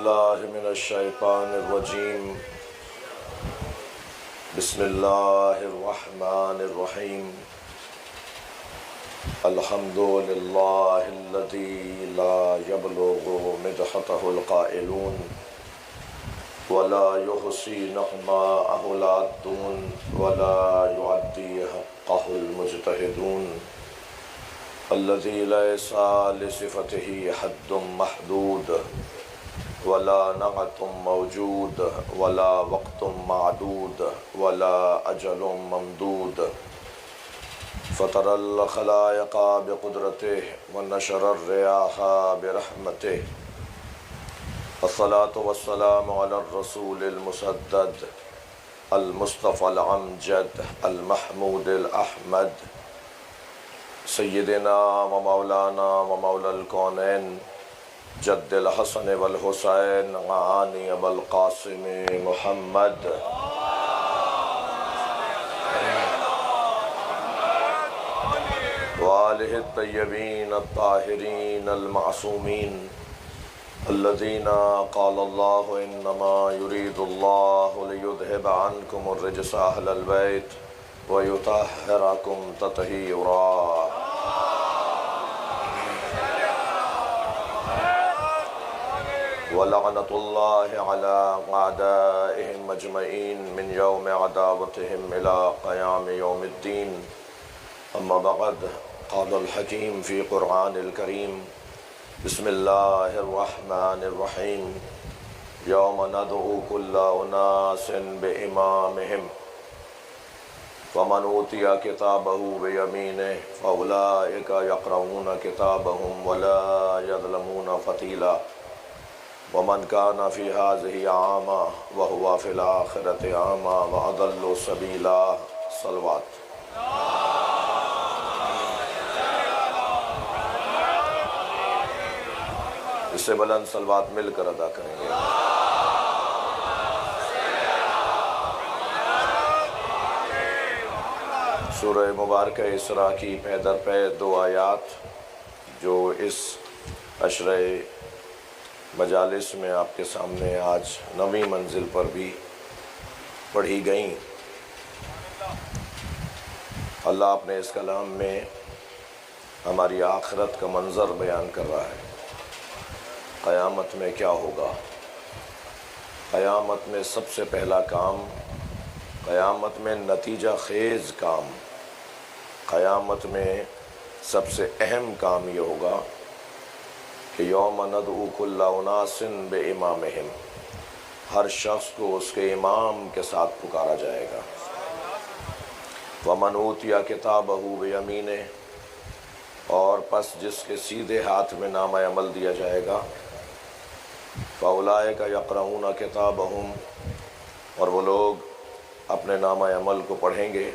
باللہ من الشیطان الرجیم بسم اللہ الرحمن الرحیم الحمد للہ الذی لا یبلغ مدحتہ القائلون ولا یحصی نعماءہ العادون ولا یعدی حقہ المجتہدون الذي ليس لصفته حد محدود ولا نعت موجود ولا وقت معدود ولا أجل ممدود فطر الخلائق بقدرته ونشر الرياح برحمته الصلاة والسلام على الرسول المسدد المصطفى الأمجد المحمود الأحمد سیدنا و مولانا و مولا الکونین جد الحسن والحسین عانی ابو القاسم محمد وآلہ الطیبین الطاہرین المعصومین الذین قال اللہ انما یرید اللہ لیذہب عنکم الرجس اہل البیت وَيُطَهِّرَكُمْ تَطْهِيرًا وَلَعْنَةُ اللَّهِ عَلَىٰ أَعْدَائِهِمْ أَجْمَعِينَ مِنْ يَوْمِ عَدَاوَتِهِمْ إِلَىٰ قِيَامِ يَوْمِ الدِّينِ أَمَّا بَعْدُ قَالَ الْحَكِيمُ فِي قُرْآنِ الْكَرِيمِ بسم اللَّهِ الرَّحْمَنِ الرَّحِيمِ يَوْمَ نَدْعُو كُلَّ أُنَاسٍ بِإِمَامِهِمْ ومن اوتی کتابہ بیمینہ فاولئک یقرؤون کتابہم ولا یظلمون فتیلا ومن کان فی ہذہ اعمی وہو فی الآخرۃ اعمی واضل سبیلا صلوات اس سے بلند صلوات مل کر ادا کریں گے سورہ مبارکہ اسراء کی پے در پے دو آیات جو اس عشرہ مجالس میں آپ کے سامنے آج 9ویں منزل پر بھی پڑھی گئیں۔ اللہ اپنے اس کلام میں ہماری آخرت کا منظر بیان کر رہا ہے۔ قیامت میں کیا ہوگا؟ قیامت میں سب سے پہلا کام، قیامت میں نتیجہ خیز کام، قیامت میں سب سے اہم کام یہ ہوگا کہ یوم ندعو کل اناس بامامہم، ہر شخص کو اس کے امام کے ساتھ پکارا جائے گا۔ ومن اوتی کتابہ بیمینہ، اور پس جس کے سیدھے ہاتھ میں نامہ عمل دیا جائے گا، فاولئک یقرؤون کتابہم، اور وہ لوگ اپنے نامہ عمل کو پڑھیں گے،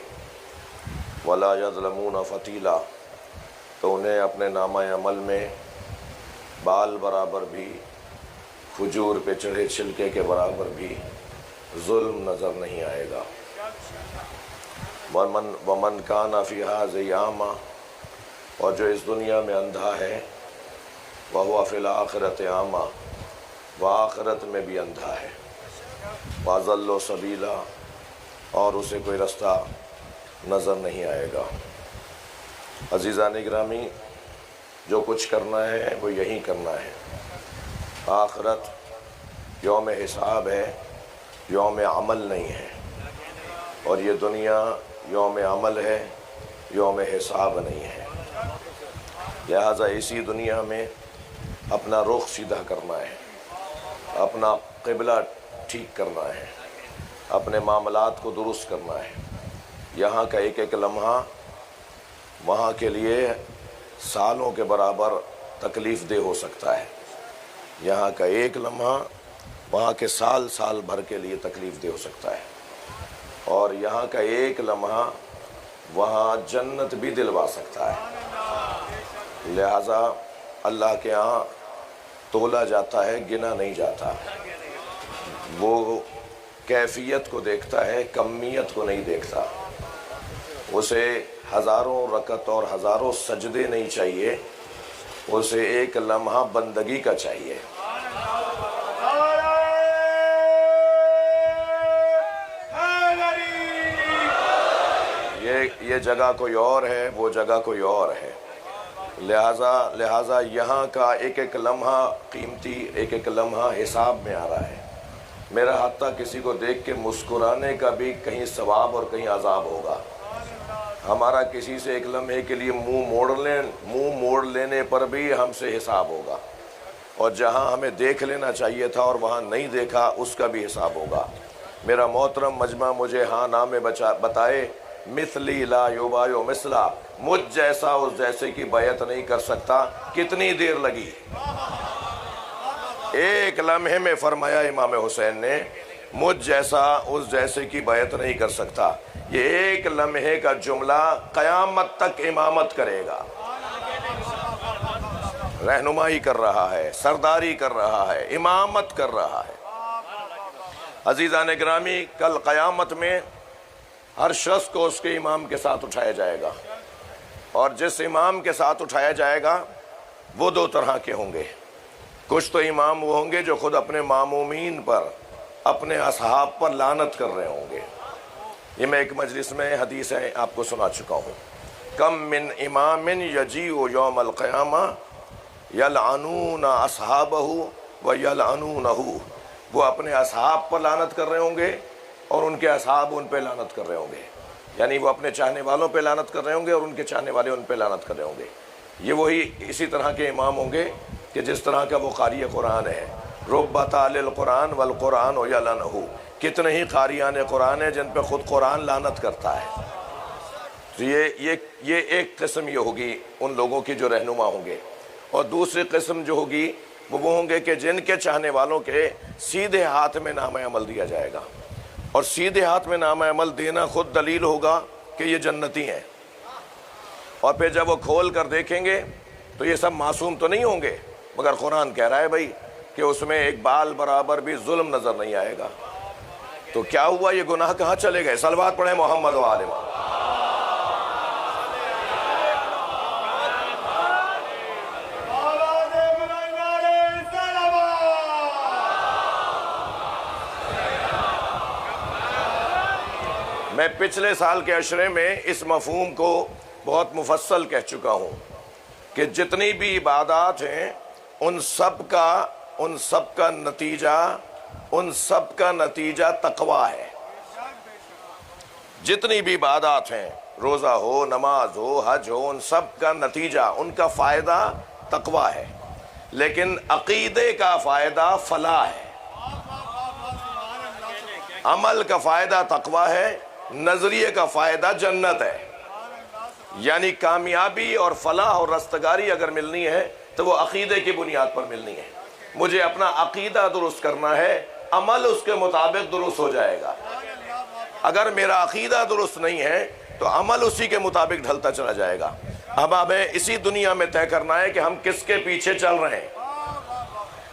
ولا یظلمون فتیلا، تو انہیں اپنے نامہ عمل میں بال برابر بھی، کھجور پہ چڑھے چھلکے کے برابر بھی ظلم نظر نہیں آئے گا۔ ومن کان فی ھذہ اعمی، اور جو اس دنیا میں اندھا ہے، وہو فی الآخرۃ اعمی، وہ آخرت میں بھی اندھا ہے، واضل سبیلا، اور اسے کوئی رستہ نظر نہیں آئے گا۔ عزیزان گرامی، جو کچھ کرنا ہے وہ یہی کرنا ہے۔ آخرت یوم حساب ہے، یوم عمل نہیں ہے، اور یہ دنیا یوم عمل ہے، یوم حساب نہیں ہے۔ لہٰذا اسی دنیا میں اپنا رخ سیدھا کرنا ہے، اپنا قبلہ ٹھیک کرنا ہے، اپنے معاملات کو درست کرنا ہے۔ یہاں کا ایک ایک لمحہ وہاں کے لیے سالوں کے برابر تکلیف دہ ہو سکتا ہے، یہاں کا ایک لمحہ وہاں کے سال بھر کے لیے تکلیف دہ ہو سکتا ہے، اور یہاں کا ایک لمحہ وہاں جنت بھی دلوا سکتا ہے۔ لہٰذا اللہ کے ہاں تولا جاتا ہے، گنا نہیں جاتا۔ وہ کیفیت کو دیکھتا ہے، کمیت کو نہیں دیکھتا۔ اسے ہزاروں رکعت اور ہزاروں سجدے نہیں چاہیے، اسے ایک لمحہ بندگی کا چاہیے۔ یہ جگہ کوئی اور ہے، وہ جگہ کوئی اور ہے، لہٰذا یہاں کا ایک ایک لمحہ قیمتی، ایک ایک لمحہ حساب میں آ رہا ہے۔ میرا حتیٰ کسی کو دیکھ کے مسکرانے کا بھی کہیں ثواب اور کہیں عذاب ہوگا۔ ہمارا کسی سے ایک لمحے کے لیے منہ موڑ لینے پر بھی ہم سے حساب ہوگا، اور جہاں ہمیں دیکھ لینا چاہیے تھا اور وہاں نہیں دیکھا اس کا بھی حساب ہوگا۔ میرا محترم مجمع مجھے ہاں نہ میں بتائے، مثلی لا یبایع مثلا، مجھ جیسا اس جیسے کی بیعت نہیں کر سکتا۔ کتنی دیر لگی؟ ایک لمحے میں فرمایا امام حسین نے، مجھ جیسا اس جیسے کی بیعت نہیں کر سکتا۔ یہ ایک لمحے کا جملہ قیامت تک امامت کرے گا، رہنمائی کر رہا ہے، سرداری کر رہا ہے، امامت کر رہا ہے۔ عزیزان گرامی، کل قیامت میں ہر شخص کو اس کے امام کے ساتھ اٹھایا جائے گا، اور جس امام کے ساتھ اٹھایا جائے گا وہ دو طرح کے ہوں گے۔ کچھ تو امام وہ ہوں گے جو خود اپنے مامومین پر، اپنے اصحاب پر لعنت کر رہے ہوں گے۔ یہ میں ایک مجلس میں حدیث ہے آپ کو سنا چکا ہوں، کم من امام یجیء یوم القیامہ یلعنون اصحابہ ویلعنونہ، وہ اپنے اصحاب پر لعنت کر رہے ہوں گے اور ان کے اصحاب ان پہ لعنت کر رہے ہوں گے، یعنی وہ اپنے چاہنے والوں پہ لعنت کر رہے ہوں گے اور ان کے چاہنے والے ان پہ لعنت کر رہے ہوں گے۔ یہ وہی اسی طرح کے امام ہوں گے کہ جس طرح کا وہ قاری قرآن ہے، رب تال القرآن والقرآن یلعنہ، کتنے ہی قاریان قرآن ہیں جن پہ خود قرآن لعنت کرتا ہے۔ تو یہ ایک قسم یہ ہوگی ان لوگوں کی جو رہنما ہوں گے، اور دوسری قسم جو ہوگی وہ ہوں گے کہ جن کے چاہنے والوں کے سیدھے ہاتھ میں نام عمل دیا جائے گا، اور سیدھے ہاتھ میں نام عمل دینا خود دلیل ہوگا کہ یہ جنتی ہیں، اور پھر جب وہ کھول کر دیکھیں گے تو یہ سب معصوم تو نہیں ہوں گے، مگر قرآن کہہ رہا ہے بھائی کہ اس میں ایک بال برابر بھی ظلم نظر نہیں آئے گا۔ تو کیا ہوا؟ یہ گناہ کہاں چلے گئے؟ صلوات پڑھیں محمد و آل محمد۔ میں پچھلے سال کے عشرے میں اس مفہوم کو بہت مفصل کہہ چکا ہوں کہ جتنی بھی عبادات ہیں ان سب کا نتیجہ تقویٰ ہے۔ جتنی بھی عبادات ہیں، روزہ ہو، نماز ہو، حج ہو، ان سب کا نتیجہ، ان کا فائدہ تقویٰ ہے، لیکن عقیدے کا فائدہ فلاح ہے۔ عمل کا فائدہ تقویٰ ہے، نظریے کا فائدہ جنت ہے۔ یعنی کامیابی اور فلاح اور رستگاری اگر ملنی ہے تو وہ عقیدے کی بنیاد پر ملنی ہے۔ مجھے اپنا عقیدہ درست کرنا ہے، عمل اس کے مطابق درست ہو جائے گا۔ اگر میرا عقیدہ درست نہیں ہے تو عمل اسی کے مطابق ڈھلتا چلا جائے گا۔ اب ہمیں اسی دنیا میں طے کرنا ہے کہ ہم کس کے پیچھے چل رہے ہیں۔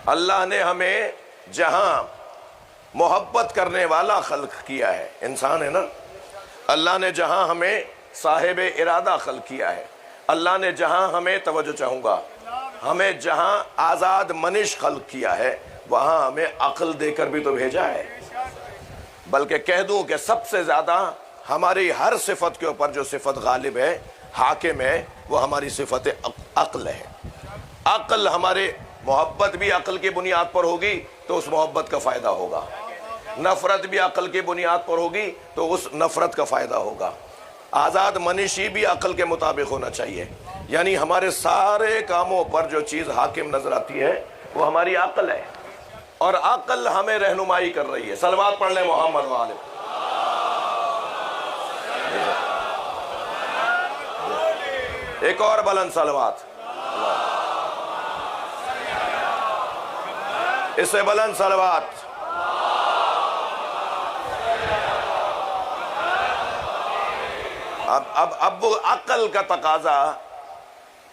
اللہ نے ہمیں جہاں محبت کرنے والا خلق کیا ہے، انسان ہے نا، اللہ نے جہاں ہمیں صاحب ارادہ خلق کیا ہے، اللہ نے جہاں ہمیں، توجہ چاہوں گا، ہمیں جہاں آزاد منش خلق کیا ہے وہاں ہمیں عقل دے کر بھی تو بھیجا ہے۔ بلکہ کہہ دوں کہ سب سے زیادہ ہماری ہر صفت کے اوپر جو صفت غالب ہے، حاکم ہے، وہ ہماری صفت عقل ہے۔ عقل ہمارے، محبت بھی عقل کی بنیاد پر ہوگی تو اس محبت کا فائدہ ہوگا، نفرت بھی عقل کی بنیاد پر ہوگی تو اس نفرت کا فائدہ ہوگا، آزاد منشی بھی عقل کے مطابق ہونا چاہیے۔ یعنی ہمارے سارے کاموں پر جو چیز حاکم نظر آتی ہے وہ ہماری عقل ہے، اور عقل ہمیں رہنمائی کر رہی ہے۔ صلوات پڑھ لیں محمد و آل محمد۔ ایک اور بلند صلوات، اس سے بلند صلوات۔ اب وہ عقل کا تقاضا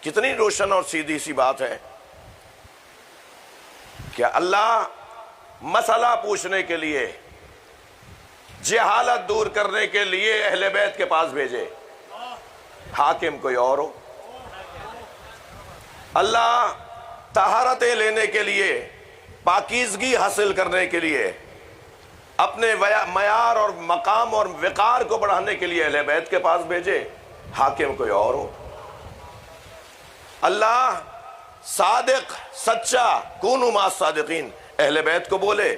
کتنی روشن اور سیدھی سی بات ہے کہ اللہ مسئلہ پوچھنے کے لیے، جہالت دور کرنے کے لیے اہل بیت کے پاس بھیجے، حاکم کوئی اور ہو۔ اللہ طہارتیں لینے کے لیے، پاکیزگی حاصل کرنے کے لیے اپنے معیار اور مقام اور وقار کو بڑھانے کے لیے اہل بیت کے پاس بھیجے، حاکم کوئی اور ہو۔ اللہ صادق سچا، کونوا مع الصادقین، اہل بیت کو بولے،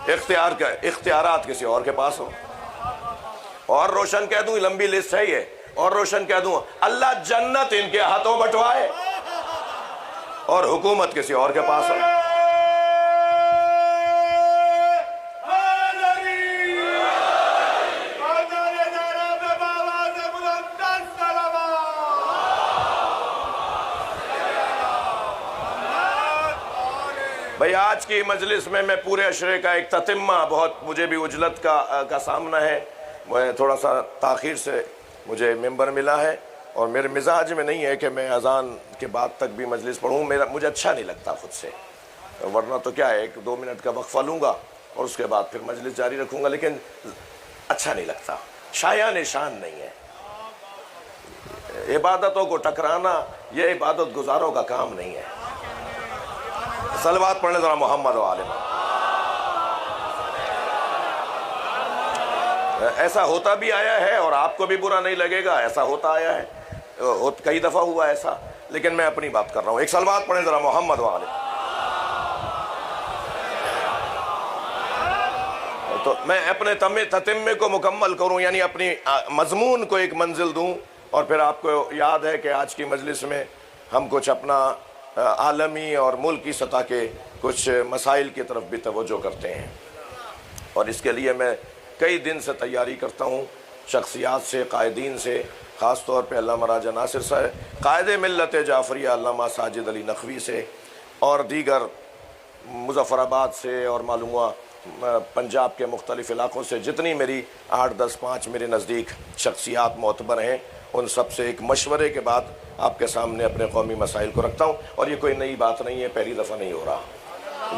اختیارات کسی اور کے پاس ہو۔ اور روشن کہہ دوں، لمبی لسٹ ہے یہ، اور روشن کہہ دوں اللہ جنت ان کے ہاتھوں بٹوائے اور حکومت کسی اور کے پاس ہو۔ بھئی آج کی مجلس میں پورے عشرے کا ایک تتمہ، بہت مجھے بھی عجلت کا سامنا ہے، میں تھوڑا سا تاخیر سے مجھے ممبر ملا ہے، اور میرے مزاج میں نہیں ہے کہ میں اذان کے بعد تک بھی مجلس پڑھوں، مجھے اچھا نہیں لگتا خود سے، ورنہ تو کیا ہے 1-2 منٹ کا وقفہ لوں گا اور اس کے بعد پھر مجلس جاری رکھوں گا، لیکن اچھا نہیں لگتا، شایان شان نہیں ہے۔ عبادتوں کو ٹکرانا یہ عبادت گزاروں کا کام نہیں ہے۔ صلوات پڑھنے ذرا محمد و آل محمد۔ ایسا ہوتا بھی آیا ہے اور آپ کو بھی برا نہیں لگے گا، ایسا ہوتا آیا ہے، کئی دفعہ ہوا ایسا، لیکن میں اپنی بات کر رہا ہوں۔ ایک صلوات پڑھیں ذرا محمد و آل محمد۔ تو میں اپنے تتمے کو مکمل کروں، یعنی اپنی مضمون کو ایک منزل دوں، اور پھر آپ کو یاد ہے کہ آج کی مجلس میں ہم کچھ اپنا عالمی اور ملکی سطح کے کچھ مسائل کی طرف بھی توجہ کرتے ہیں، اور اس کے لیے میں کئی دن سے تیاری کرتا ہوں، شخصیات سے، قائدین سے، خاص طور پہ علامہ راجہ ناصر صاحب، قائد ملت جعفریہ علامہ ساجد علی نقوی سے، اور دیگر مظفر آباد سے، اور معلوم ہوا پنجاب کے مختلف علاقوں سے جتنی میری 8-10-5 میرے نزدیک شخصیات معتبر ہیں، ان سب سے ایک مشورے کے بعد آپ کے سامنے اپنے قومی مسائل کو رکھتا ہوں، اور یہ کوئی نئی بات نہیں ہے، پہلی دفعہ نہیں ہو رہا،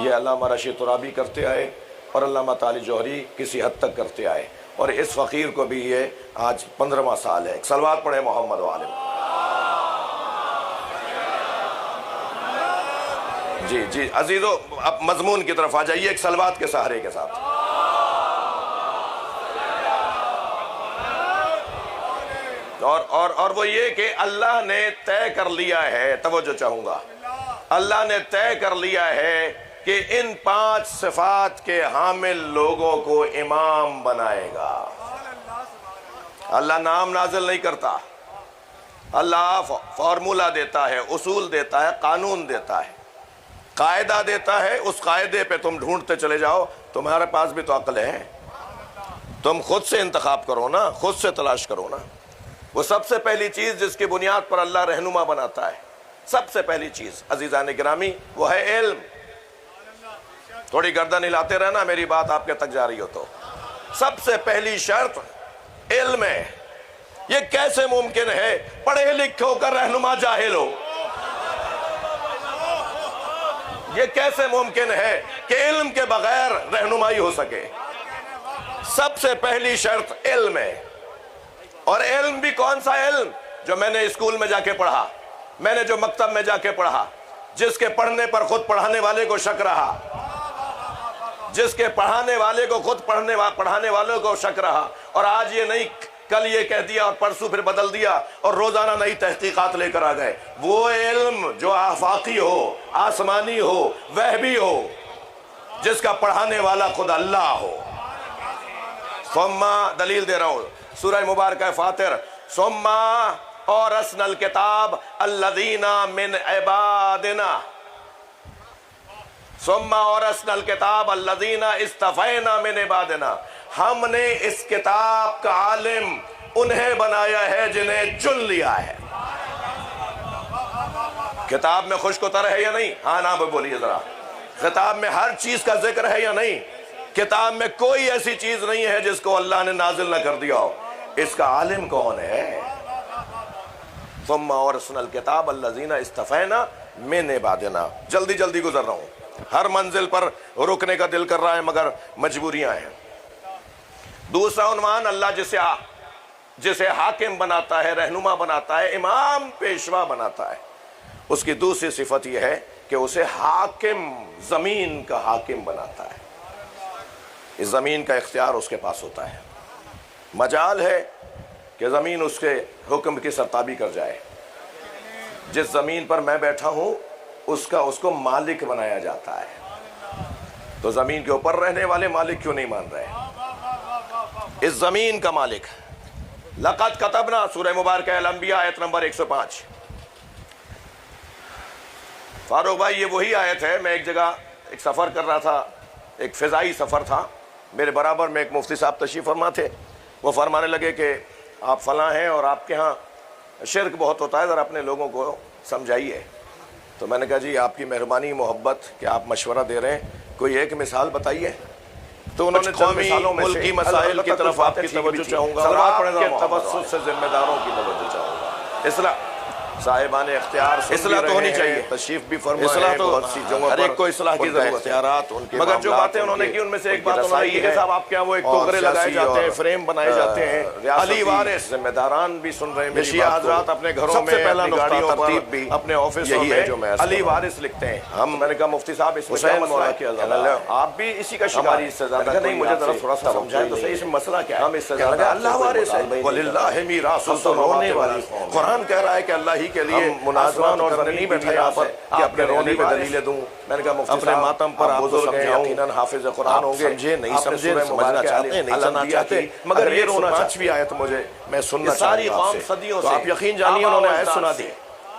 یہ علامہ رشید ترابی کرتے آئے اور علامہ تعالی جوہری کسی حد تک کرتے آئے، اور اس فقیر کو بھی یہ آج 15واں سال ہے۔ صلوات پڑھے محمد و آل محمد۔ جی عزیزو، اب مضمون کی طرف آ جائیے ایک صلوات کے سہارے کے ساتھ۔ اور وہ یہ کہ اللہ نے طے کر لیا ہے، توجہ چاہوں گا، اللہ نے طے کر لیا ہے کہ ان 5 صفات کے حامل لوگوں کو امام بنائے گا۔ اللہ نام نازل نہیں کرتا، اللہ فارمولہ دیتا ہے، اصول دیتا ہے، قانون دیتا ہے، قاعدہ دیتا ہے، اس قاعدے پہ تم ڈھونڈتے چلے جاؤ۔ تمہارے پاس بھی تو عقل ہے، تم خود سے انتخاب کرو نا، خود سے تلاش کرو نا۔ وہ سب سے پہلی چیز جس کی بنیاد پر اللہ رہنما بناتا ہے، سب سے پہلی چیز عزیزان گرامی، وہ ہے علم۔ تھوڑی گردن ہلاتے رہنا، میری بات آپ کے تک جا رہی ہو تو۔ سب سے پہلی شرط علم ہے۔ یہ کیسے ممکن ہے پڑھے لکھے ہو کر رہنما جاہل ہو؟ یہ کیسے ممکن ہے کہ علم کے بغیر رہنمائی ہو سکے؟ سب سے پہلی شرط علم ہے، اور علم بھی کون سا علم؟ جو میں نے اسکول میں جا کے پڑھا، میں نے جو مکتب میں جا کے پڑھا، جس کے پڑھنے پر خود پڑھانے والے کو شک رہا، جس کے پڑھانے والے کو خود پڑھانے والوں کو شک رہا، اور آج یہ نہیں کل یہ کہہ دیا اور پرسوں پھر بدل دیا اور روزانہ نئی تحقیقات لے کر آ گئے۔ وہ علم جو آفاقی ہو، آسمانی ہو، وہبی ہو، جس کا پڑھانے والا خود اللہ ہو۔ ثم دلیل دے رہا ہوں، سورہ مبارکہ فاتر، ثم اورثنا الکتاب الذین من عبادنا، ثم اورثنا الکتاب الذین اصطفینا من عبادنا، ہم نے اس کتاب کا عالم انہیں بنایا ہے جنہیں چن لیا ہے۔ کتاب میں خوش کتر ہے یا نہیں؟ ہاں نہ بولیے ذرا۔ کتاب میں ہر چیز کا ذکر ہے یا نہیں؟ کتاب میں کوئی ایسی چیز نہیں ہے جس کو اللہ نے نازل نہ کر دیا ہو۔ اس کا عالم کون ہے؟ ثم اورثنا الکتاب الذین اصطفینا من عبادنا۔ جلدی جلدی گزر رہا ہوں، ہر منزل پر رکنے کا دل کر رہا ہے مگر مجبوریاں ہیں۔ دوسرا عنوان، اللہ جسے حاکم بناتا ہے، رہنما بناتا ہے، امام پیشوا بناتا ہے، اس کی دوسری صفت یہ ہے کہ اسے حاکم، زمین کا حاکم بناتا ہے۔ اس زمین کا اختیار اس کے پاس ہوتا ہے، مجال ہے کہ زمین اس کے حکم کی سرتابی کر جائے۔ جس زمین پر میں بیٹھا ہوں اس کو مالک بنایا جاتا ہے، تو زمین کے اوپر رہنے والے مالک کیوں نہیں مان رہے؟ اس زمین کا مالک لقد کتبنا، سورہ مبارکہ الانبیاء آیت نمبر 105۔ فاروق بھائی یہ وہی آیت ہے، میں ایک جگہ ایک سفر کر رہا تھا، ایک فضائی سفر تھا، میرے برابر میں ایک مفتی صاحب تشریف فرما تھے، وہ فرمانے لگے کہ آپ فلاں ہیں اور آپ کے ہاں شرک بہت ہوتا ہے، ذرا اپنے لوگوں کو سمجھائیے۔ تو میں نے کہا جی آپ کی مہربانی محبت کہ آپ مشورہ دے رہے ہیں، کوئی ایک مثال بتائیے۔ تو انہوں نے قومی ملکی مسائل کی طرف آپ کی توجہ چاہوں گا اور آپ کے توسط سے ذمہ داروں کی توجہ چاہوں گا۔ اصلاح صاحبان اختیار اصلاح تو ہونی چاہیے، تشریف بھی فرمائے، اصلاح تو ہر ایک کو اصلاح کی ضرورت ہے، اختیارات ان کے، مگر جو باتیں انہوں نے کی ان میں سے ایک بات انہوں نے یہ صاحب آپ کے یہاں وہ ایک ٹوکرے لگائے جاتے ہیں، فریم بنائے جاتے ہیں، علی وارث ذمہ داران بھی سن رہے ہیں، شیعہ حضرات اپنے گھروں میں پہلا گاڑیوں ترتیب بھی اپنے آفسوں میں علی وارث لکھتے ہیں۔ ہم میں نے کہا مفتی صاحب اس حسین مولا کی آپ بھی اسی کا شکار، اس سے زیادہ نہیں، مجھے ذرا تھوڑا سا سمجھائیں تو صحیح، اس میں مسئلہ کیا ہے؟ ہم اس سے زیادہ اللہ وارث ہے، وَلِلَّهِ مِيرَاثُ السَّمَاوَاتِ، قرآن کہہ رہا ہے کہ اللہ ہی کے لیے مناظران اور نہیں بیٹھا یہاں پر کہ اپنے رونے پہ دلیلیں دوں۔ میں نے کہا مفتی صاحب اپنے ماتم پر آپ کو سمجھاؤں، یقیناً حافظ قرآن ہوں گے، سمجھے نہیں سمجھے، سمجھنا چاہتے ہیں نہیں سمجھنا چاہتے، مگر یہ رونا 105ویں آیت مجھے میں سننا چاہتا ہوں آپ سے، تو آپ یقین جانیے انہوں نے آیت سنا دی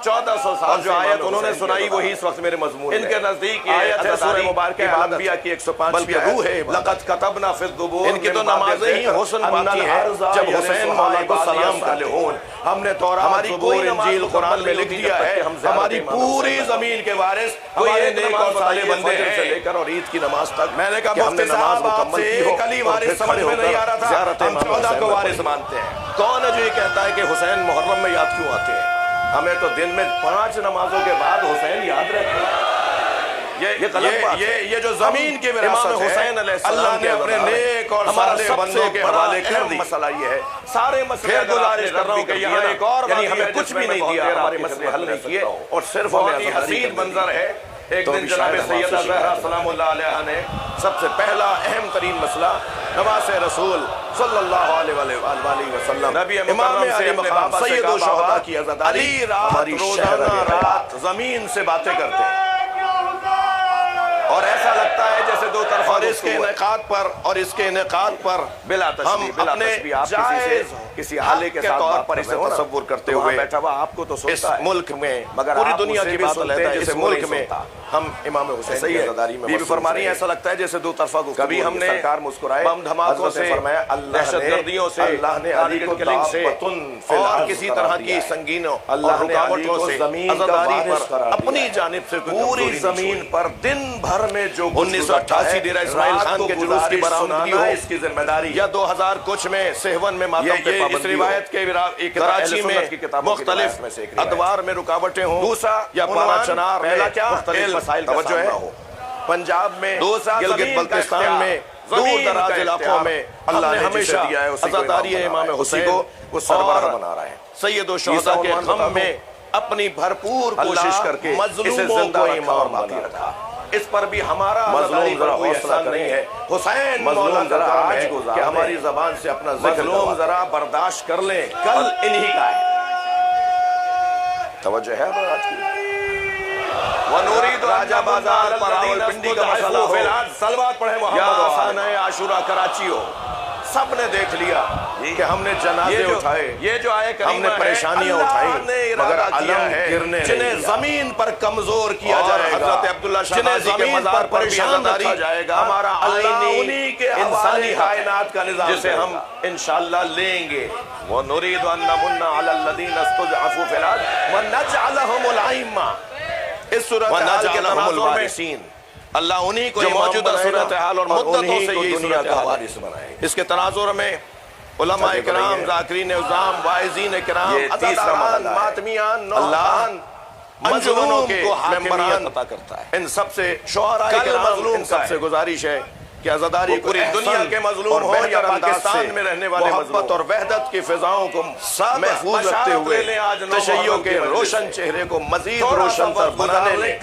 1400 سال، جو آیت انہوں نے سنائی وہی اس وقت میرے مضمون ان کے نزدیک یہ آیت ہے سورہ مبارکہ الانبیاء کی 105ویں آیت، لقد کتبنا فی الزبور، ان کی تو نمازیں ہی حسن پاتی ہیں جب حسین مولا کو سلام کرتے ہوں۔ ہم نے تورات، ہماری کوئی انجیل قرآن میں لکھ دیا ہے، ہماری پوری زمین کے وارث ہمارے نیک اور صالح بندے ہیں، سے لے کر اور عید کی نماز تک۔ میں نے کہا مفتی صاحب آپ سے ایک علی وارث سمجھ میں نہیں آ رہا تھا، ہم 14 کو وارث مانتے ہیں۔ کون ہے جو یہ کہتا ہے کہ حسین محرم میں یاد کیوں آتے ہیں؟ ہمیں تو دن میں 5 نمازوں کے بعد حسین یاد رہتا ہے۔ یہ غلط بات ہے، یہ جو زمین کی وراثت ہے حسین علیہ السلام، اللہ نے اپنے نیک اور صالح بندوں کے حوالے کر دی۔ مسئلہ یہ ہے، سارے مسئلے گزارش کر رہا ہوں کہ یہاں ایک اور یعنی ہمیں کچھ بھی نہیں دیا، ہمارے مسئلے حل نہیں کیے، اور صرف بہت ہی حسین منظر ہے۔ ایک دن جناب سیدہ زہرا سلام اللہ علیہا نے سب سے پہلا اہم ترین مسئلہ نماز رسول صلی اللہ علیہ وآلہ وسلم، نبی امام علی مقام سید الشہداء کی عزاداری، علی رات روزانہ رات زمین سے باتیں کرتے ہیں، اور ایسا لگتا ہے جیسے دو طرف، اور اس کے انعقاد پر بلا تشبیہ اپنے جائز کسی حالے کے طور پر اسے تصور کرتے ہوئے بیٹھا ہوا آپ کو تو سنتا ہے، اس ملک میں مگر پوری دنیا کی بات سنتے ہیں، جیسے ملک میں ہم امام حسین کی عزاداری میں بی فرما رہی ہیں، ایسا لگتا ہے جیسے دو طرفہ گفتگو۔ کبھی ہم نے سرکار مسکرائے، بم دھماکوں سے، دہشت گردیوں سے، اللہ نے علی کو کلنگ سے اور کسی طرح کی سنگینوں اور رکاوٹوں سے عزاداری پر اپنی جانب سے پوری زمین پر دن بھر میں جو 1988 ڈیرہ اسماعیل خان کے جلوس کی برآمدگی ہو، اس کی ذمہ داری، یا 2000 کچھ میں سہون میں ماتم پہ پابندی، اس روایت کے کراچی میں مختلف ادوار میں رکاوٹیں ہوں، دوسرا یا پارا چنار میں مختلف مسائل کا سامنا ہو، پنجاب میں، گلگت بلتستان میں، دور دراز علاقوں میں اللہ نے ہمیشہ عزاداری امام حسین کو سربراہ بنا رہا ہے، سید الشہداء کے غم میں اپنی بھرپور کوشش کر کے اسے زندہ امام باقی رکھا۔ اس پر بھی ہمارا مظلوم ذرا حوصلہ نہیں ہے، حسین مظلوم ذرا آج کہ ہماری زبان سے اپنا مظلوم ذرا برداشت کر لیں، کل انہی کا ہے۔ توجہ ہے آج کی وَنُورِيدُ راجہ بازار پر راولپنڈی کا مسئلہ ہو، صلوات پڑھے محمد آسانہ عاشورہ کراچی ہو، سب نے دیکھ لیا کہ ہم نے جنازے اٹھائے، یہ جو آئے ہم نے پریشانیاں اٹھائیں، مگر علم گرنے جنہیں زمین پر کمزور کیا جائے گا، حضرت عبداللہ شہبازی کے مزار پر پریشان رکھا جائے گا، ہمارا آئینی انسانی کائنات کا نظام جسے ہم انشاءاللہ لیں گے۔ وَنُرِيدُ أَن نَّمُنَّ عَلَى الَّذِينَ اسْتُضْعَفُوا فِي الْأَرْضِ وَنَجْعَلَهُمُ الْأَئِمَّةَ۔ اس صورتحال کے تناظر میں اللہ انہی کو موجودہ صورتحال اور مدتوں سے یہ دنیا کا وارث بنائے، اس کے تناظر میں علماء کرام، ذاکرین اعظام، واعظین کرام، عزاداران، ماتمیان، نوحان، انجمنوں کے ممبران عطا کرتا ہے۔ ان سب سے شعراء کرام، ان سب سے گزارش ہے کہ عزاداری پوری دنیا کے مظلوم ہوں یا پاکستان میں رہنے والے محبت اور وحدت کی فضاؤں کو محفوظ رکھتے ہوئے تشیع کے روشن چہرے کو مزید روشن تر بنانے لیں،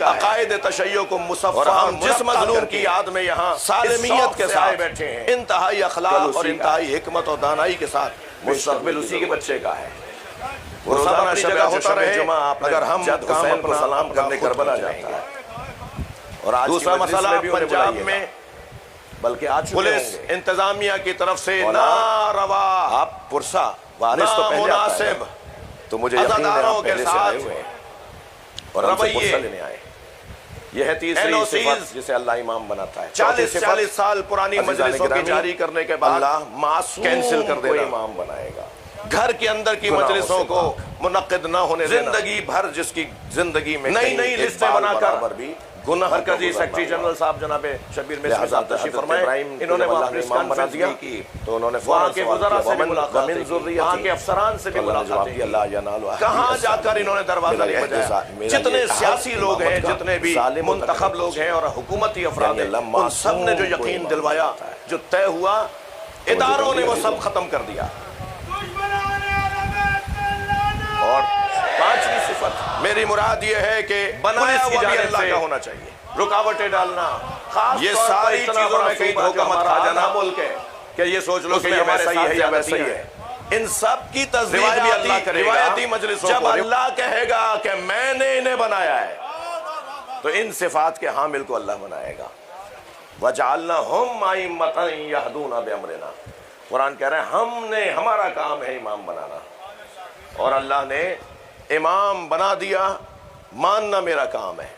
عقائد تشیع کو مصفح، اور ہم جس مظلوم کی یاد میں یہاں سالمیت کے ساتھ بیٹھے ہیں، انتہائی اخلاق اور انتہائی حکمت اور دانائی کے ساتھ، مستقبل اسی کے بچے کا ہے۔ روزانہ شب ہوتا رہے، اگر ہم حسین کو سلام کرنے کربلا جائیں گے۔ اور دوسرا مسئلہ پنجاب میں بلکہ آج پولیس انتظامیہ کی طرف سے ناروا، آپ پرسا وارث تو پہلے آتا ہے، تو مجھے یقین ہے آپ پہلے سے آئے ہوئے ہیں اور ہم سے پرسا لینے آئے۔ یہ ہے تیسری صفت جسے اللہ امام بناتا ہے۔ 40 سال پرانی مجلسوں کی جاری کرنے کے بعد اللہ معصوم کینسل کر دینا امام بنائے گا۔ گھر کے اندر کی مجلسوں کو منعقد نہ ہونے دینا، زندگی بھر جس کی زندگی میں نئی لسٹیں بنا کر بھی گناہ، مرکزی سیکرٹری جنرل صاحب جناب شبیر مصری صاحب تشریف فرمائے، انہوں نے وہاں پریس کانفرنس دیا تو انہوں نے وہاں کے وزراء سے بھی ملاقاتیں کی، وہاں کے افسران سے بھی ملاقاتیں کی، کہاں جا کر انہوں نے دروازہ نہیں بجایا۔ جتنے سیاسی لوگ ہیں، جتنے بھی منتخب لوگ ہیں اور حکومتی افراد ہیں، ان سب نے جو یقین دلوایا، جو طے ہوا، اداروں نے وہ سب ختم کر دیا۔ اور پانچویں صفت میری مراد یہ ہے کہ بنایا ہوا بھی اللہ کا ہونا چاہیے، رکاوٹیں ڈالنا، یہ ساری چیزوں میں کہیں دھوکہ مت کھا جانا ملک ہے کہ یہ سوچ لو کہ یہ ویسا ہی ہے یا ویسا ہی ہے۔ ان سب کی تصدیق بھی اللہ کرے گا روایتی مجلسوں جب اللہ کہے گا کہ میں نے انہیں بنایا ہے، تو ان صفات کے حامل کو اللہ بنائے گا۔ وَجَعَلْنَهُمْ أَئِمَّةً يَهْدُونَ بِأَمْرِنَا، قرآن کہہ رہے ہیں ہمارا کام ہے امام بنانا، اور اللہ نے امام بنا دیا، ماننا میرا کام ہے۔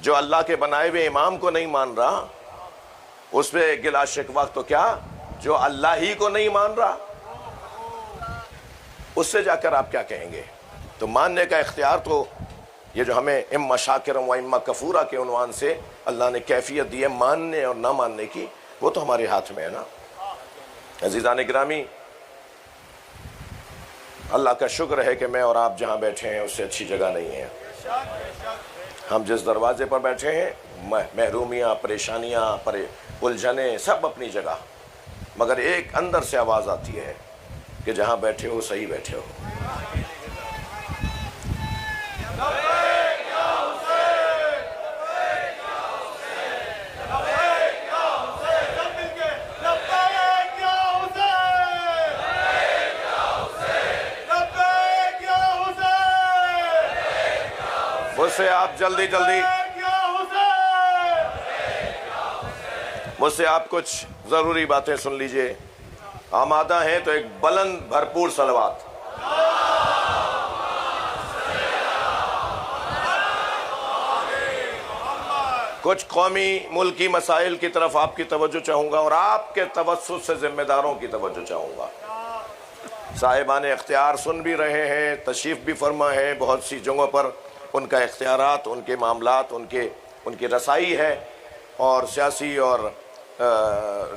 جو اللہ کے بنائے ہوئے امام کو نہیں مان رہا، اس پہ گلا شکوہ تو کیا، جو اللہ ہی کو نہیں مان رہا اس سے جا کر آپ کیا کہیں گے؟ تو ماننے کا اختیار تو یہ جو ہمیں اما شاکرا و اما کفورا کے عنوان سے اللہ نے کیفیت دی ہے ماننے اور نہ ماننے کی، وہ تو ہمارے ہاتھ میں ہے نا۔ عزیزان گرامی، اللہ کا شکر ہے کہ میں اور آپ جہاں بیٹھے ہیں اس سے اچھی جگہ نہیں ہے۔ ہم جس دروازے پر بیٹھے ہیں، محرومیاں، پریشانیاں، الجھنیں سب اپنی جگہ، مگر ایک اندر سے آواز آتی ہے کہ جہاں بیٹھے ہو صحیح بیٹھے ہو۔ مجھ سے آپ جلدی مجھ سے آپ کچھ ضروری باتیں سن لیجئے۔ آمادہ ہیں تو ایک بلند بھرپور صلوات۔ کچھ قومی ملکی مسائل کی طرف آپ کی توجہ چاہوں گا اور آپ کے توسط سے ذمہ داروں کی توجہ چاہوں گا۔ صاحبان اختیار سن بھی رہے ہیں، تشریف بھی فرما ہے، بہت سی جگہوں پر ان کا اختیارات، ان کے معاملات، ان کی رسائی ہے، اور سیاسی اور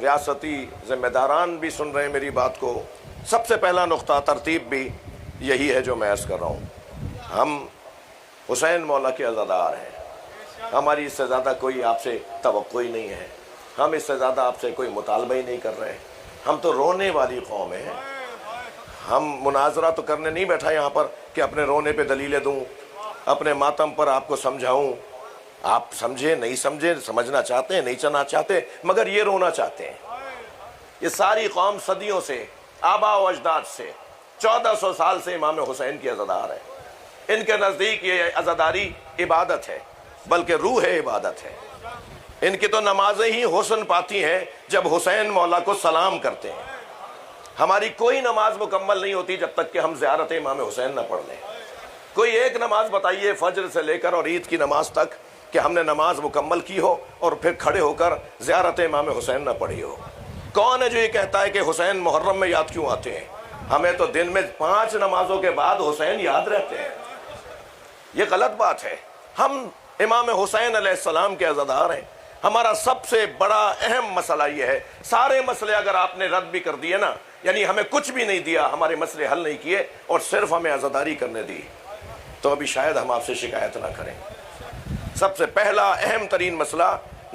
ریاستی ذمہ داران بھی سن رہے ہیں میری بات کو۔ سب سے پہلا نقطہ ترتیب بھی یہی ہے جو میں عرض کر رہا ہوں۔ ہم حسین مولا کے عزادار ہیں، ہماری اس سے زیادہ کوئی آپ سے توقع ہی نہیں ہے، ہم اس سے زیادہ آپ سے کوئی مطالبہ ہی نہیں کر رہے۔ ہم تو رونے والی قوم ہیں، ہم مناظرہ تو کرنے نہیں بیٹھا یہاں پر کہ اپنے رونے پہ دلیلیں دوں، اپنے ماتم پر آپ کو سمجھاؤں۔ آپ سمجھے نہیں سمجھے، سمجھنا چاہتے ہیں نہیں چنا چاہتے، مگر یہ رونا چاہتے ہیں۔ یہ ساری قوم صدیوں سے، آباء و اجداد سے، 1400 سال سے امام حسین کی عزادار ہے۔ ان کے نزدیک یہ عزاداری عبادت ہے، بلکہ روح عبادت ہے۔ ان کی تو نمازیں ہی حسن پاتی ہیں جب حسین مولا کو سلام کرتے ہیں۔ ہماری کوئی نماز مکمل نہیں ہوتی جب تک کہ ہم زیارت امام حسین نہ پڑھ لیں۔ کوئی ایک نماز بتائیے فجر سے لے کر اور عید کی نماز تک کہ ہم نے نماز مکمل کی ہو اور پھر کھڑے ہو کر زیارت امام حسین نہ پڑھی ہو۔ کون ہے جو یہ کہتا ہے کہ حسین محرم میں یاد کیوں آتے ہیں؟ ہمیں تو دن میں 5 نمازوں کے بعد حسین یاد رہتے ہیں۔ یہ غلط بات ہے۔ ہم امام حسین علیہ السلام کے عزادار ہیں۔ ہمارا سب سے بڑا اہم مسئلہ یہ ہے، سارے مسئلے اگر آپ نے رد بھی کر دیے نا، یعنی ہمیں کچھ بھی نہیں دیا، ہمارے مسئلے حل نہیں کیے اور صرف ہمیں عزاداری کرنے دی، تو ابھی شاید ہم آپ سے شکایت نہ کریں۔ سب سے پہلا اہم ترین مسئلہ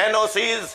NOCs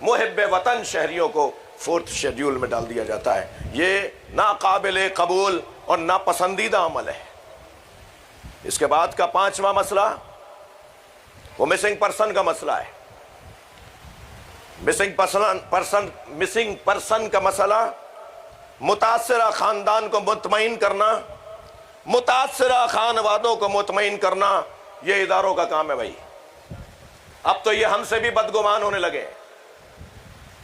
محب وطن شہریوں کو 4th شیڈیول میں ڈال دیا جاتا ہے. یہ ناقابل قبول اور ناپسندیدہ عمل ہے. اس کے بعد کا 5واں مسئلہ وہ مسنگ پرسن کا مسئلہ ہے. مسنگ پرسن کا مسئلہ متاثرہ خاندان کو مطمئن کرنا، متاثرہ خانوادوں کو مطمئن کرنا، یہ اداروں کا کام ہے بھائی. اب تو یہ ہم سے بھی بدگمان ہونے لگے.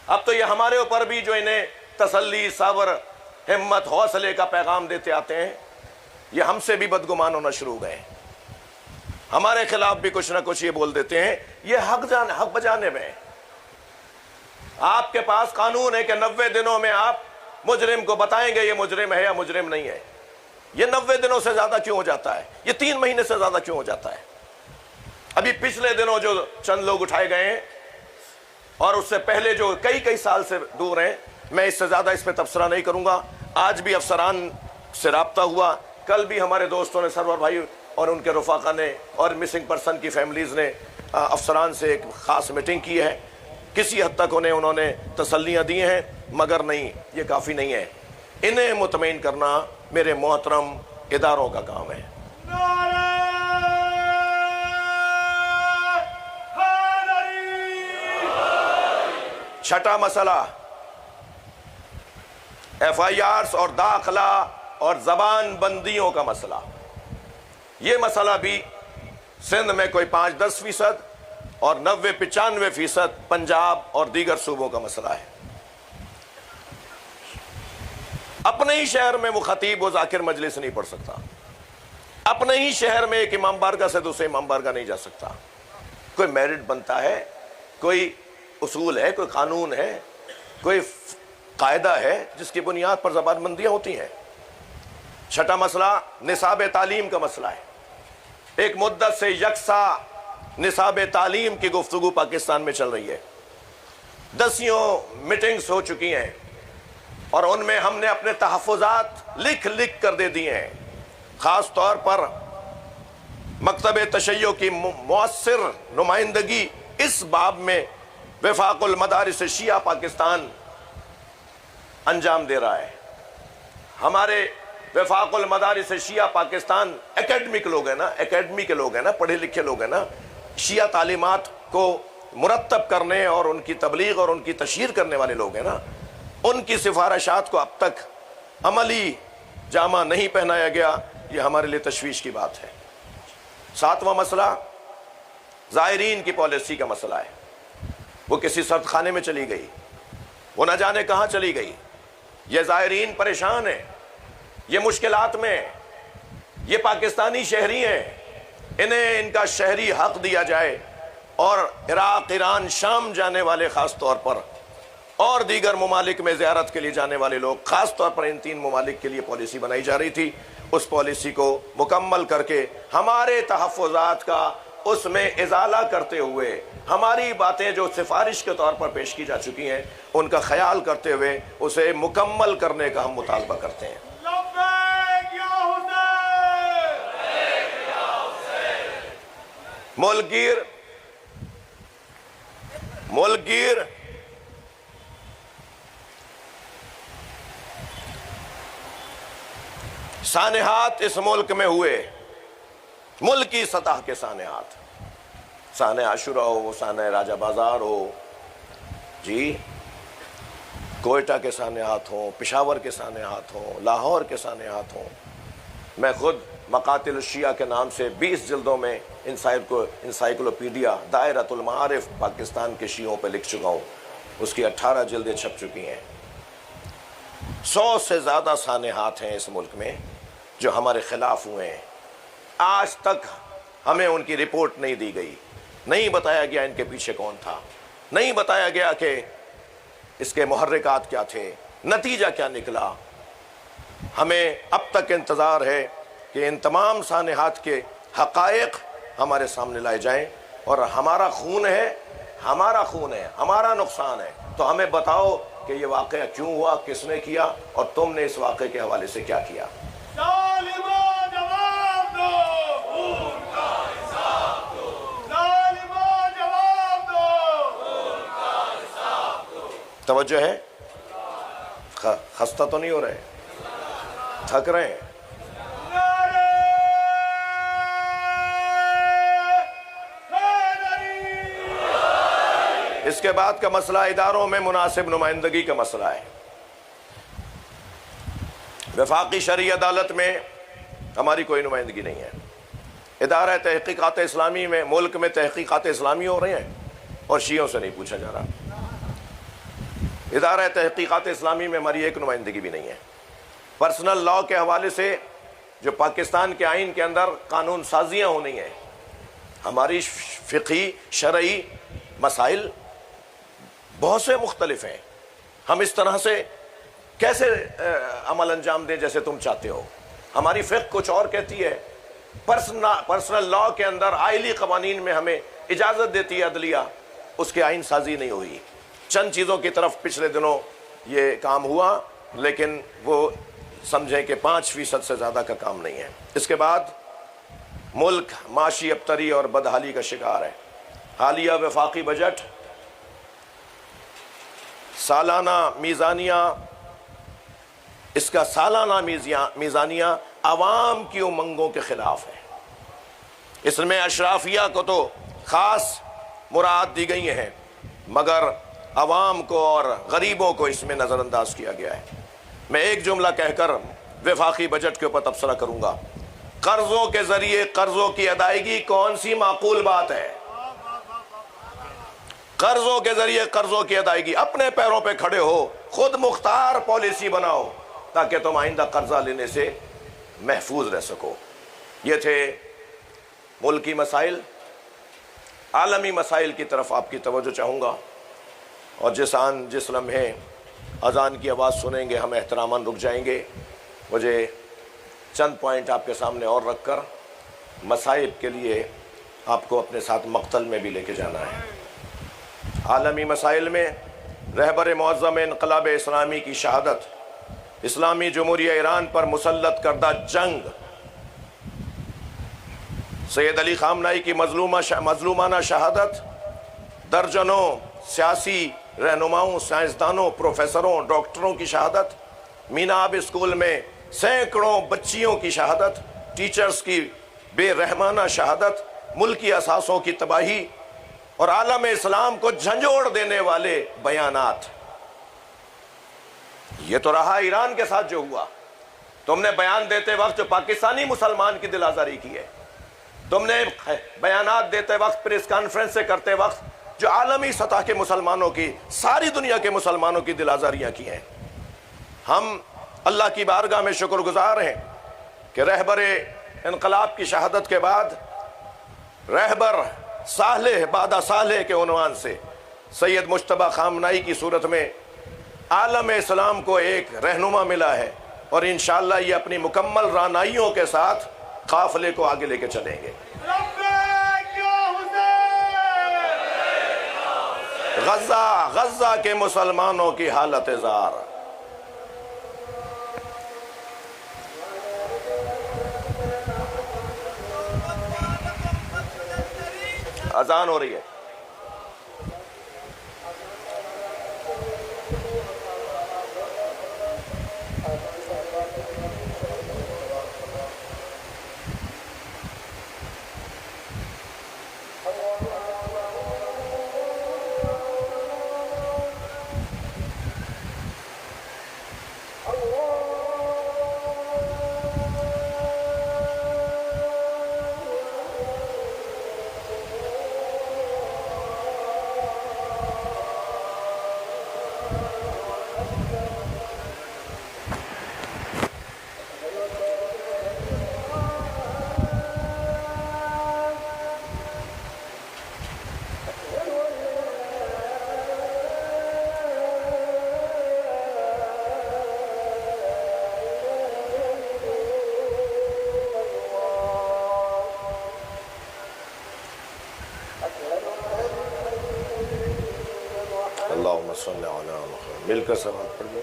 اب تو یہ ہمارے اوپر بھی جو انہیں تسلی، صبر، ہمت، حوصلے کا پیغام دیتے آتے ہیں، یہ ہم سے بھی بدگمان ہونا شروع ہو گئے. ہمارے خلاف بھی کچھ نہ کچھ یہ بول دیتے ہیں. یہ حق بجانے میں آپ کے پاس قانون ہے کہ 90 دنوں میں آپ مجرم کو بتائیں گے یہ مجرم ہے یا مجرم نہیں ہے. یہ 90 دنوں سے زیادہ کیوں ہو جاتا ہے؟ یہ 3 مہینے سے زیادہ کیوں ہو جاتا ہے؟ ابھی پچھلے دنوں جو چند لوگ اٹھائے گئے ہیں اور اس سے پہلے جو کئی سال سے دور ہیں، میں اس سے زیادہ اس پہ تبصرہ نہیں کروں گا. آج بھی افسران سے رابطہ ہوا، کل بھی ہمارے دوستوں نے، سرور بھائی اور ان کے رفاقہ نے اور مسنگ پرسن کی فیملیز نے افسران سے ایک خاص میٹنگ کی ہے. کسی حد تک انہوں نے تسلیاں دی ہیں، مگر نہیں، یہ کافی نہیں ہے. انہیں مطمئن کرنا میرے محترم اداروں کا کام ہے. چھٹا مسئلہ FIRs اور داخلہ اور زبان بندیوں کا مسئلہ. یہ مسئلہ بھی سندھ میں کوئی 5-10% اور 90-95% پنجاب اور دیگر صوبوں کا مسئلہ ہے. اپنے ہی شہر میں وہ خطیب و ذاکر مجلس نہیں پڑھ سکتا. اپنے ہی شہر میں ایک امام بارگاہ سے دوسرے امام بارگاہ نہیں جا سکتا. کوئی میرٹ بنتا ہے، کوئی اصول ہے، کوئی قانون ہے، کوئی قاعدہ ہے جس کی بنیاد پر زبان بندیاں ہوتی ہیں. چھٹا مسئلہ نصاب تعلیم کا مسئلہ ہے. ایک مدت سے یکساں نصاب تعلیم کی گفتگو پاکستان میں چل رہی ہے. 10 میٹنگز ہو چکی ہیں اور ان میں ہم نے اپنے تحفظات لکھ کر دے دیے ہیں. خاص طور پر مکتب تشیع کی مؤثر نمائندگی اس باب میں وفاق المدارس شیعہ پاکستان انجام دے رہا ہے. ہمارے وفاق المدارس شیعہ پاکستان اکیڈمک لوگ ہیں نا، اکیڈمی کے لوگ ہیں نا، پڑھے لکھے لوگ ہیں نا. شیعہ تعلیمات کو مرتب کرنے اور ان کی تبلیغ اور ان کی تشہیر کرنے والے لوگ ہیں نا. ان کی سفارشات کو اب تک عملی جامہ نہیں پہنایا گیا. یہ ہمارے لیے تشویش کی بات ہے. 7واں مسئلہ زائرین کی پالیسی کا مسئلہ ہے. وہ کسی سرد خانے میں چلی گئی، وہ نہ جانے کہاں چلی گئی. یہ زائرین پریشان ہیں، یہ مشکلات میں ہیں، یہ پاکستانی شہری ہیں. انہیں ان کا شہری حق دیا جائے اور عراق، ایران، شام جانے والے خاص طور پر اور دیگر ممالک میں زیارت کے لیے جانے والے لوگ، خاص طور پر ان 3 ممالک کے لیے پالیسی بنائی جا رہی تھی. اس پالیسی کو مکمل کر کے ہمارے تحفظات کا اس میں ازالہ کرتے ہوئے ہماری باتیں جو سفارش کے طور پر پیش کی جا چکی ہیں ان کا خیال کرتے ہوئے اسے مکمل کرنے کا ہم مطالبہ کرتے ہیں. ملک گیر سانحات اس ملک میں ہوئے، ملکی سطح کے سانحات، سانحہ عاشورہ ہو، سانحہ راجہ بازار ہو، جی کوئٹہ کے سانحات ہوں، پشاور کے سانحات ہوں، لاہور کے سانحات ہوں. میں خود مقاتل الشیعہ کے نام سے 20 جلدوں میں انسائکلوپیڈیا دائرۃ المعارف پاکستان کے شیعوں پہ لکھ چکا ہوں. اس کی 18 جلدیں چھپ چکی ہیں. 100 سے زیادہ سانحات ہیں اس ملک میں جو ہمارے خلاف ہوئے ہیں. آج تک ہمیں ان کی رپورٹ نہیں دی گئی، نہیں بتایا گیا ان کے پیچھے کون تھا، نہیں بتایا گیا کہ اس کے محرکات کیا تھے، نتیجہ کیا نکلا. ہمیں اب تک انتظار ہے کہ ان تمام سانحات کے حقائق ہمارے سامنے لائے جائیں. اور ہمارا خون ہے، ہمارا نقصان ہے، تو ہمیں بتاؤ کہ یہ واقعہ کیوں ہوا، کس نے کیا، اور تم نے اس واقعے کے حوالے سے کیا کیا. توجہ ہے؟ خستہ تو نہیں ہو رہے؟ تھک رہے ہیں؟ اس کے بعد کا مسئلہ اداروں میں مناسب نمائندگی کا مسئلہ ہے۔ وفاقی شرعی عدالت میں ہماری کوئی نمائندگی نہیں ہے۔ ادارہ تحقیقات اسلامی میں، ملک میں تحقیقات اسلامی ہو رہے ہیں اور شیعوں سے نہیں پوچھا جا رہا۔ ادارہ تحقیقات اسلامی میں ہماری ایک نمائندگی بھی نہیں ہے۔ پرسنل لاء کے حوالے سے جو پاکستان کے آئین کے اندر قانون سازیاں ہونی ہیں، ہماری فقہی شرعی مسائل بہت سے مختلف ہیں۔ ہم اس طرح سے کیسے عمل انجام دیں جیسے تم چاہتے ہو؟ ہماری فقہ کچھ اور کہتی ہے۔ پرسنل لاء کے اندر آئلی قوانین میں ہمیں اجازت دیتی ہے عدلیہ، اس کے آئین سازی نہیں ہوئی۔ چند چیزوں کی طرف پچھلے دنوں یہ کام ہوا، لیکن وہ سمجھیں کہ 5% سے زیادہ کا کام نہیں ہے۔ اس کے بعد ملک معاشی ابتری اور بدحالی کا شکار ہے۔ حالیہ وفاقی بجٹ، سالانہ میزانیہ، اس کا سالانہ میزانیہ عوام کی امنگوں کے خلاف ہے۔ اس میں اشرافیہ کو تو خاص مراعات دی گئی ہیں، مگر عوام کو اور غریبوں کو اس میں نظر انداز کیا گیا ہے۔ میں ایک جملہ کہہ کر وفاقی بجٹ کے اوپر تبصرہ کروں گا۔ قرضوں کے ذریعے قرضوں کی ادائیگی کون سی معقول بات ہے؟ قرضوں کے ذریعے قرضوں کی ادائیگی، اپنے پیروں پہ کھڑے ہو، خود مختار پالیسی بناؤ تاکہ تم آئندہ قرضہ لینے سے محفوظ رہ سکو۔ یہ تھے ملکی مسائل۔ عالمی مسائل کی طرف آپ کی توجہ چاہوں گا، اور جس لمحے اذان کی آواز سنیں گے ہم احتراماً رک جائیں گے۔ مجھے چند پوائنٹ آپ کے سامنے اور رکھ کر مسائل کے لیے آپ کو اپنے ساتھ مقتل میں بھی لے کے جانا ہے۔ عالمی مسائل میں رہبر معظم انقلاب اسلامی کی شہادت، اسلامی جمہوریہ ایران پر مسلط کردہ جنگ، سید علی خامنہئی کی مظلومانہ شہادت، درجنوں سیاسی رہنماؤں، سائنسدانوں، پروفیسروں، ڈاکٹروں کی شہادت، میناب اسکول میں سینکڑوں بچیوں کی شہادت، ٹیچرز کی بے رحمانہ شہادت، ملکی اثاثوں کی تباہی اور عالم اسلام کو جھنجھوڑ دینے والے بیانات۔ یہ تو رہا ایران کے ساتھ جو ہوا۔ تم نے بیان دیتے وقت جو پاکستانی مسلمان کی دل آزاری کی ہے، تم نے بیانات دیتے وقت، پریس کانفرنس سے کرتے وقت جو عالمی سطح کے مسلمانوں کی، ساری دنیا کے مسلمانوں کی دل آزاریاں کی ہیں۔ ہم اللہ کی بارگاہ میں شکر گزار ہیں کہ رہبر انقلاب کی شہادت کے بعد رہبر صالح بعد صالح کے عنوان سے سید مجتبیٰ خامنہئی کی صورت میں عالم اسلام کو ایک رہنما ملا ہے، اور انشاءاللہ یہ اپنی مکمل رانائیوں کے ساتھ قافلے کو آگے لے کے چلیں گے۔ غزہ کے مسلمانوں کی حالت زار۔ اذان ہو رہی ہے۔ اللہم صلی علی محمد، مل کر صلوات پڑھ لیں۔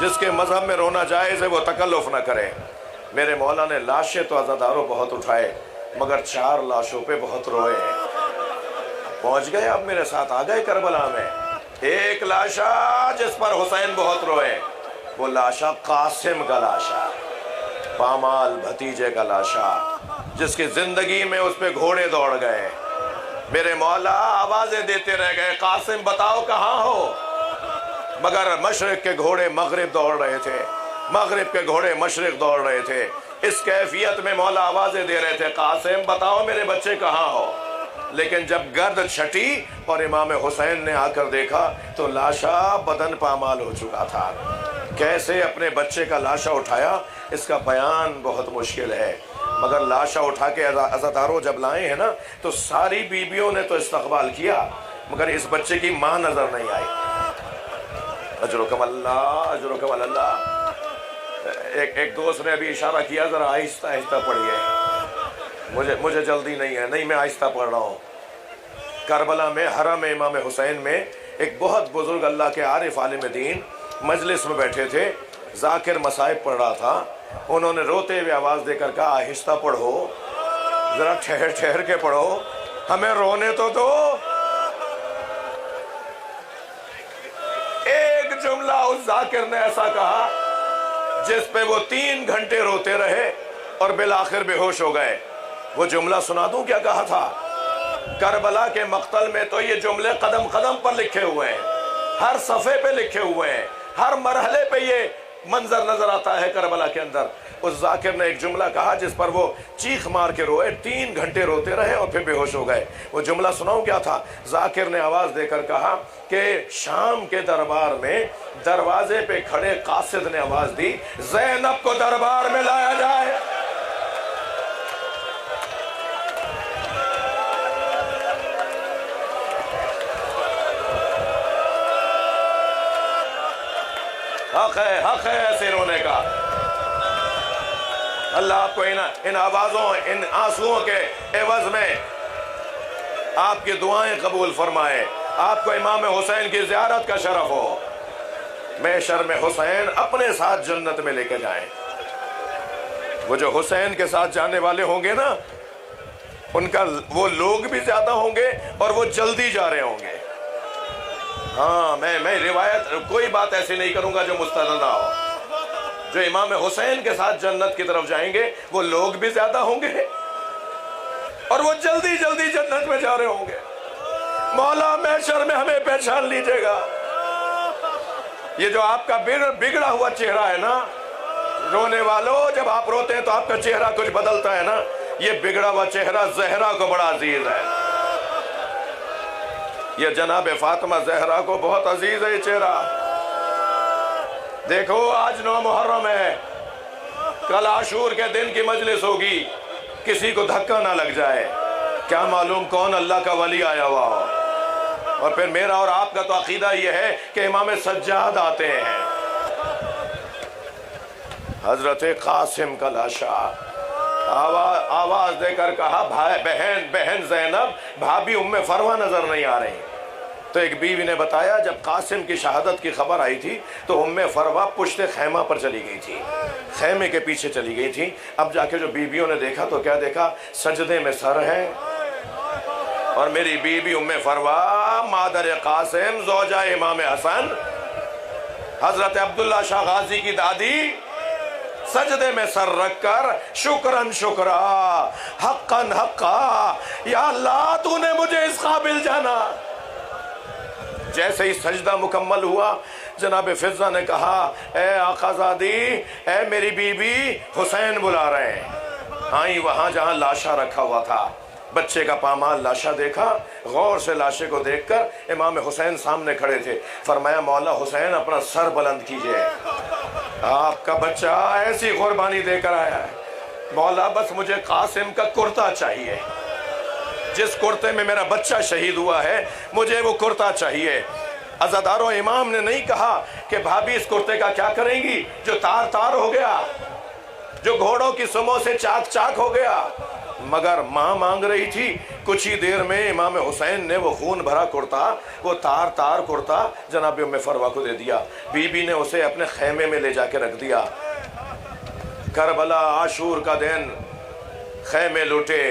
جس کے مذہب میں رونا جائز ہے وہ تکلف نہ کرے۔ میرے مولا نے لاشیں تو عزاداروں بہت اٹھائے، مگر 4 لاشوں پہ بہت روئے ہیں۔ پہنچ گئے، اب میرے ساتھ آ گئے کربلا میں۔ ایک لاشا جس پر حسین بہت روئے، وہ لاشا قاسم کا لاشا، پامال بھتیجے کا لاشا، جس کی زندگی میں اس پہ گھوڑے دوڑ گئے۔ میرے مولا آوازیں دیتے رہ گئے، قاسم بتاؤ کہاں ہو؟ مگر مشرق کے گھوڑے مغرب دوڑ رہے تھے، مغرب کے گھوڑے مشرق دوڑ رہے تھے۔ اس کیفیت میں مولا آوازیں دے رہے تھے، قاسم بتاؤ میرے بچے کہاں ہو؟ لیکن جب گرد چھٹی اور امام حسین نے آ کر دیکھا تو لاشا بدن پامال ہو چکا تھا۔ کیسے اپنے بچے کا لاشا اٹھایا، اس کا بیان بہت مشکل ہے، مگر لاشا اٹھا کے عزاداروں جب لائے ہیں نا تو ساری بیویوں نے تو استقبال کیا، مگر اس بچے کی ماں نظر نہیں آئی۔ اجرکم اللہ، اجرکم اللہ۔ ایک دوست نے ابھی اشارہ کیا، ذرا آہستہ آہستہ پڑھیے، مجھے جلدی نہیں ہے، نہیں میں آہستہ پڑھ رہا ہوں۔ کربلا میں حرم امام حسین میں ایک بہت بزرگ اللہ کے عارف عالم دین مجلس میں بیٹھے تھے، ذاکر مصائب پڑھ رہا تھا۔ انہوں نے روتے ہوئے آواز دے کر کہا، آہستہ پڑھو، ذرا ٹھہر ٹھہر کے پڑھو، ہمیں رونے تو دو۔ ایک جملہ اس ذاکر نے ایسا کہا جس پہ وہ 3 گھنٹے روتے رہے اور بالآخر بے ہوش ہو گئے۔ وہ جملہ سنا دوں کیا کہا تھا؟ کربلا کے مقتل میں تو یہ جملے قدم قدم پر لکھے ہوئے ہیں، ہر صفحے پہ لکھے ہوئے ہیں، ہر مرحلے پہ یہ منظر نظر آتا ہے کربلا کے اندر۔ اس ذاکر نے ایک جملہ کہا جس پر وہ چیخ مار کے روئے، 3 گھنٹے روتے رہے اور پھر بے ہوش ہو گئے۔ وہ جملہ سناؤں کیا تھا؟ ذاکر نے آواز دے کر کہا کہ شام کے دربار میں دروازے پہ کھڑے قاصد نے آواز دی، زینب کو دربار میں لایا جائے۔ حق ہے ایسے رونے کا۔ اللہ آپ کو ان آوازوں، ان آنسوؤں کے عوض میں آپ کی دعائیں قبول فرمائے، آپ کو امام حسین کی زیارت کا شرف ہو، محشر میں حسین اپنے ساتھ جنت میں لے کے جائیں۔ وہ جو حسین کے ساتھ جانے والے ہوں گے نا، ان کا وہ لوگ بھی زیادہ ہوں گے اور وہ جلدی جا رہے ہوں گے۔ ہاں، میں روایت کوئی بات ایسی نہیں کروں گا جو مستند نہ ہو۔ جو امام حسین کے ساتھ جنت کی طرف جائیں گے وہ لوگ بھی زیادہ ہوں گے اور وہ جلدی جلدی جنت میں جا رہے ہوں گے۔ مولا محشر میں ہمیں پہچان لیجئے گا۔ یہ جو آپ کا بگڑا ہوا چہرہ ہے نا، رونے والوں جب آپ روتے ہیں تو آپ کا چہرہ کچھ بدلتا ہے نا، یہ بگڑا ہوا چہرہ زہرا کو بڑا عزیز ہے۔ یہ جناب فاطمہ زہرا کو بہت عزیز ہے یہ چہرہ۔ دیکھو آج 9 محرم ہے، کل عاشور کے دن کی مجلس ہوگی، کسی کو دھکا نہ لگ جائے، کیا معلوم کون اللہ کا ولی آیا ہوا ہو۔ اور پھر میرا اور آپ کا تو عقیدہ یہ ہے کہ امام سجاد آتے ہیں۔ حضرت قاسم کا لاشا آواز دے کر کہا، بہن زینب، بھابی ام فروہ نظر نہیں آ رہی۔ تو ایک بیوی نے بتایا جب قاسم کی شہادت کی خبر آئی تھی تو ام فروہ پشت خیمہ پر چلی گئی تھی، خیمے کے پیچھے چلی گئی تھی۔ اب جا کے جو بیویوں نے دیکھا تو کیا دیکھا؟ سجدے میں سر ہے، اور میری بیوی ام فروہ مادر قاسم زوجہ امام حسن حضرت عبداللہ شاہ غازی کی دادی سجدے میں سر رکھ کر شکرن شکرا حقاً حقا، یا اللہ تو نے مجھے اس قابل جانا۔ جیسے ہی سجدہ مکمل ہوا، جناب فضہ نے کہا، اے آقا زادی، اے میری بی بی، حسین بلا رہے ہیں۔ آئیں وہاں جہاں لاشا رکھا ہوا تھا، بچے کا پامال لاشا دیکھا، غور سے لاشے کو دیکھ کر امام حسین سامنے کھڑے تھے۔ فرمایا مولا حسین اپنا سر بلند کیجئے، آپ کا بچہ ایسی قربانی دے کر آیا ہے۔ مولا بس مجھے قاسم کا کرتا چاہیے، جس کرتے میں میرا بچہ شہید ہوا ہے مجھے وہ کرتا چاہیے۔ عزاداروں، امام نے نہیں کہا کہ بھابی اس کرتے کا کیا کریں گی جو تار تار ہو گیا، جو گھوڑوں کی سموں سے چاک چاک ہو گیا۔ مگر ماں مانگ رہی تھی۔ کچھ ہی دیر میں امام حسین نے وہ خون بھرا کرتا، وہ تار تار کرتا جناب ام فروا کو دے دیا۔ بی بی نے اسے اپنے خیمے میں لے جا کے رکھ دیا۔ کربلا عاشور کا دن خیمے لوٹے،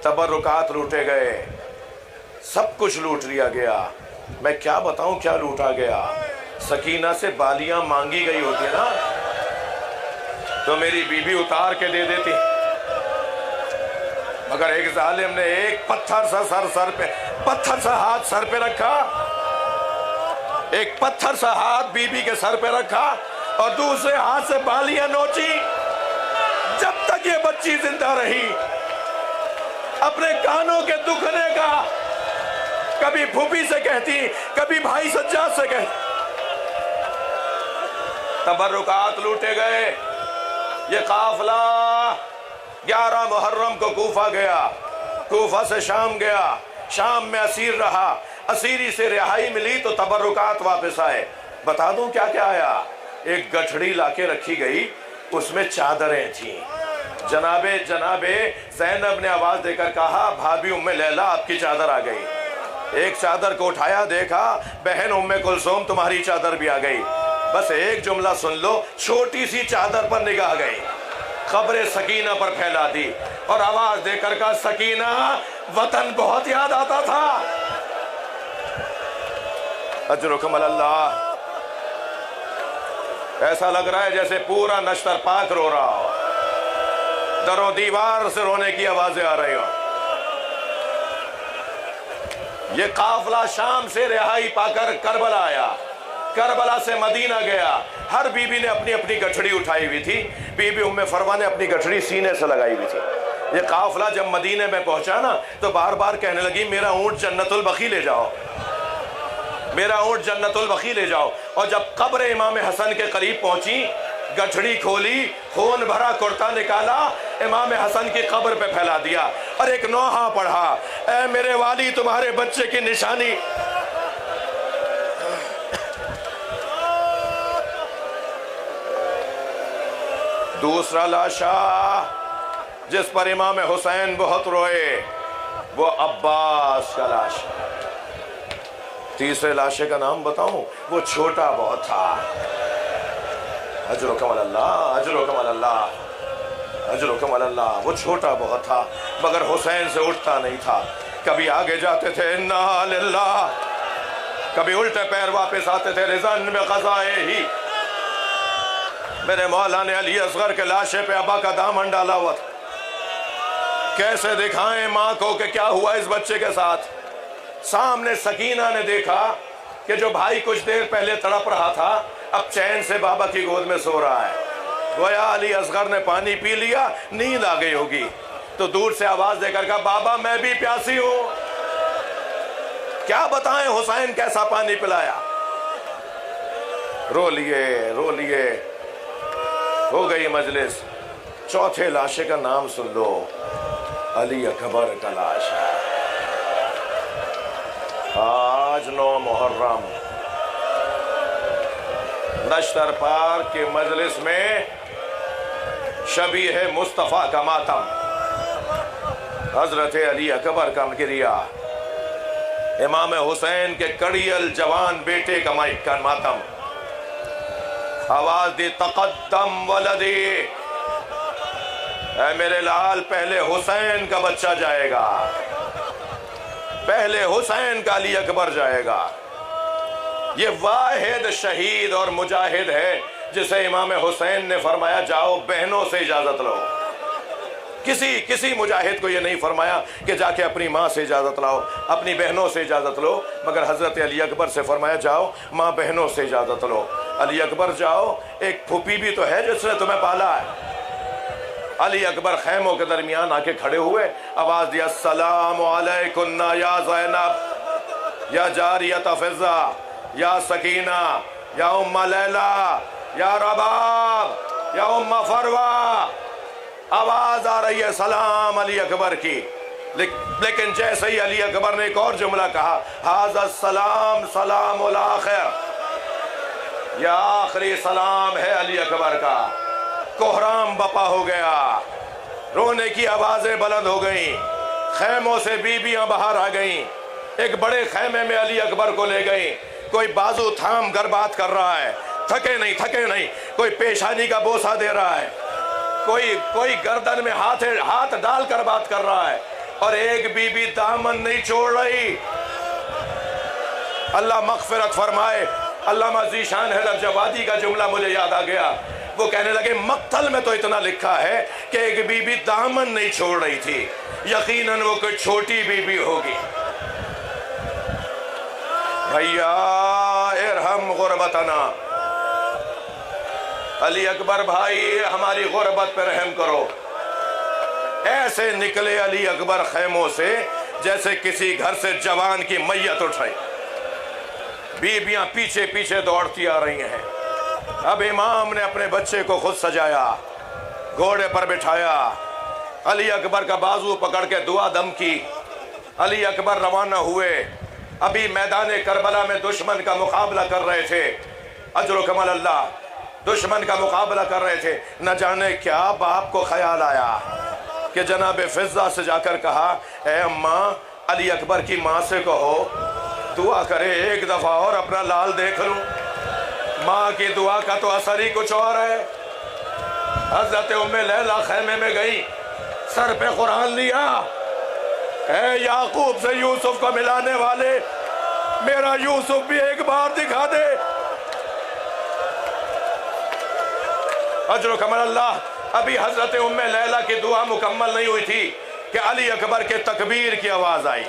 تبرکات لوٹے گئے، سب کچھ لوٹ لیا گیا۔ میں کیا بتاؤں کیا لوٹا گیا۔ سکینہ سے بالیاں مانگی گئی ہوتی نا تو میری بی بی اتار کے دے دیتی، مگر ایک ظالم نے ایک پتھر سا ہاتھ سر پہ رکھا، ایک پتھر سا ہاتھ بی بی کے سر پہ رکھا اور دوسرے ہاتھ سے بالیاں نوچی۔ جب تک یہ بچی زندہ رہی اپنے کانوں کے دکھنے کا کبھی پھوپھی سے کہتی، کبھی بھائی سجاد سے کہتی۔ تبرکات لوٹے گئے۔ یہ قافلہ 11 محرم کو کوفہ گیا، کوفہ سے شام گیا، شام میں اسیر رہا، اسیری سے رہائی ملی تو تبرکات واپس آئے۔ بتا دوں کیا کیا آیا؟ ایک گٹھڑی لا کے رکھی گئی، اس میں چادریں تھیں۔ جناب زینب نے آواز دے کر کہا بھابی ام لیلا آپ کی چادر آ گئی۔ ایک چادر کو اٹھایا، دیکھا بہن ام کلثوم تمہاری چادر بھی آ گئی۔ بس ایک جملہ سن لو، چھوٹی سی چادر پر نگاہ گئی، خبر سکینہ پر پھیلا دی اور آواز دے کر کہا سکینہ وطن بہت یاد آتا تھا۔ اجرکم اللہ۔ ایسا لگ رہا ہے جیسے پورا نشتر پاک رو رہا ہو، در و دیوار سے رونے کی آوازیں آ رہی ہو۔ یہ قافلہ شام سے رہائی پا کر کربلا آیا، کربلا سے مدینہ گیا۔ ہر بی بی نے اپنی اپنی گٹھڑی اٹھائی ہوئی تھی۔ بی بی ام فروا نے اپنی گٹھڑی سینے سے لگائی ہوئی تھی۔ یہ قافلہ جب مدینہ میں پہنچا نا تو بار بار کہنے لگی میرا اونٹ جنت البقیع لے جاؤ، میرا اونٹ جنت البقیع لے جاؤ۔ اور جب قبر امام حسن کے قریب پہنچی، گٹھڑی کھولی، خون بھرا کرتا نکالا، امام حسن کی قبر پہ پھیلا دیا اور ایک نوحہ پڑھا، اے میرے والی تمہارے بچے کی نشانی۔ دوسرا لاشا جس پر امام حسین بہت روئے وہ عباس کا لاش۔ تیسرے لاشے کا نام بتاؤں، وہ چھوٹا بہت تھا۔ اجرکم اللہ، اجرکم اللہ، اجرکم اللہ۔ وہ چھوٹا بہت تھا مگر حسین سے اٹھتا نہیں تھا۔ کبھی آگے جاتے تھے انا للہ، کبھی الٹے پیر واپس آتے تھے رضن بقضائے ہی۔ میرے مولا نے علی اصغر کے لاشے پہ ابا کا دامن ڈالا ہوا تھا۔ کیسے دکھائیں ماں کو کہ کیا ہوا اس بچے کے ساتھ؟ سامنے سکینہ نے دیکھا کہ جو بھائی کچھ دیر پہلے تڑپ رہا تھا اب چین سے بابا کی گود میں سو رہا ہے۔ گویا علی اصغر نے پانی پی لیا، نیند آ گئی ہوگی تو دور سے آواز دے کر کہا بابا میں بھی پیاسی ہوں۔ کیا بتائیں حسین کیسا پانی پلایا۔ رو لیے ہو گئی مجلس۔ چوتھے لاشے کا نام سن لو، علی اکبر کا لاش ہے۔ آج 9 محرم نشتر پارک کے مجلس میں شبیہ مصطفیٰ کا ماتم، حضرت علی اکبر کا گریہ، امام حسین کے کڑیل جوان بیٹے کا ماتم۔ آواز دی تقدم ولدی، اے میرے لال پہلے حسین کا بچہ جائے گا، پہلے حسین کا علی اکبر جائے گا۔ یہ واحد شہید اور مجاہد ہے جسے امام حسین نے فرمایا جاؤ بہنوں سے اجازت لو۔ کسی مجاہد کو یہ نہیں فرمایا کہ جا کے اپنی ماں سے اجازت لاؤ، اپنی بہنوں سے اجازت لو، مگر حضرت علی اکبر سے فرمایا جاؤ ماں بہنوں سے اجازت لو۔ علی اکبر جاؤ، ایک پھوپھی بھی تو ہے جس نے تمہیں پالا ہے۔ علی اکبر خیموں کے درمیان آ کے کھڑے ہوئے، آواز دیا السلام علیکن یا زینب یا جاریت فضہ یا سکینہ یا ام لیلہ یا رباب یا ام فروہ۔ آواز آ رہی ہے سلام علی اکبر کی، لیکن جیسے ہی علی اکبر نے ایک اور جملہ کہا ھذا السلام سلام الاخر، یہ آخری سلام ہے علی اکبر کا، کوہرام بپا ہو گیا۔ رونے کی آوازیں بلند ہو گئیں، خیموں سے بیویاں باہر آ گئیں، ایک بڑے خیمے میں علی اکبر کو لے گئیں۔ کوئی بازو تھام کر بات کر رہا ہے، تھکے نہیں، کوئی پیشانی کا بوسہ دے رہا ہے، کوئی گردن میں ہاتھ ڈال کر بات کر رہا ہے، اور ایک بی بی دامن نہیں چھوڑ رہی۔ اللہ مغفرت فرمائے، علامہ ذیشان حیدر جوادی کا جملہ مجھے یاد آ گیا۔ وہ کہنے لگے مقتل میں تو اتنا لکھا ہے کہ ایک بی بی دامن نہیں چھوڑ رہی تھی، یقیناً وہ کوئی چھوٹی بی بی ہوگی۔ بھیا ارحم غربتنا، علی اکبر بھائی ہماری غربت پہ رحم کرو۔ ایسے نکلے علی اکبر خیموں سے جیسے کسی گھر سے جوان کی میت اٹھائی، بیویاں پیچھے پیچھے دوڑتی آ رہی ہیں۔ اب امام نے اپنے بچے کو خود سجایا، گھوڑے پر بٹھایا، علی اکبر کا بازو پکڑ کے دعا دم کی، علی اکبر روانہ ہوئے۔ ابھی میدان کربلا میں دشمن کا مقابلہ کر رہے تھے، اجرکم اللہ، دشمن کا مقابلہ کر رہے تھے۔ نہ جانے کیا باپ کو خیال آیا کہ جناب فضہ سے جا کر کہا، اے اماں علی اکبر کی ماں سے کہو دعا کرے ایک دفعہ اور اپنا لال دیکھ لوں۔ ماں کی دعا کا تو اثر ہی کچھ اور ہے۔ حضرت ام لیلہ خیمے میں گئی، سر پہ قرآن لیا، اے یعقوب سے یوسف کو ملانے والے، میرا یوسف بھی ایک بار دکھا دے۔ اجرکم اللہ۔ ابھی حضرت ام لیلہ کی دعا مکمل نہیں ہوئی تھی کہ علی اکبر کے تکبیر کی آواز آئی۔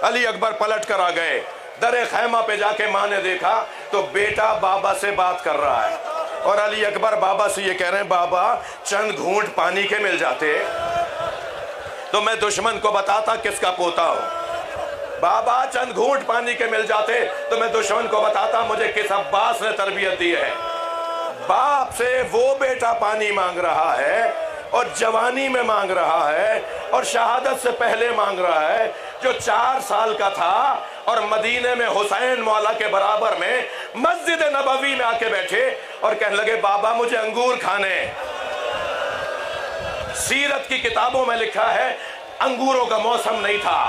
علی اکبر پلٹ کر آ گئے، در خیمہ پہ جا کے ماں نے دیکھا تو بیٹا بابا سے بات کر رہا ہے، اور علی اکبر بابا سے یہ کہہ رہے ہیں، بابا چند گھونٹ پانی کے مل جاتے تو میں دشمن کو بتاتا کس کا پوتا ہوں۔ بابا چند گھونٹ پانی کے مل جاتے تو میں دشمن کو بتاتا مجھے کس عباس نے تربیت دی ہے۔ باپ سے وہ بیٹا پانی مانگ رہا ہے، اور جوانی میں مانگ رہا ہے، اور شہادت سے پہلے مانگ رہا ہے، جو 4 سال کا تھا اور مدینے میں حسین مولا کے برابر میں مسجد نبوی میں آ کے بیٹھے اور کہنے لگے بابا مجھے انگور کھانے۔ سیرت کی کتابوں میں لکھا ہے انگوروں کا موسم نہیں تھا۔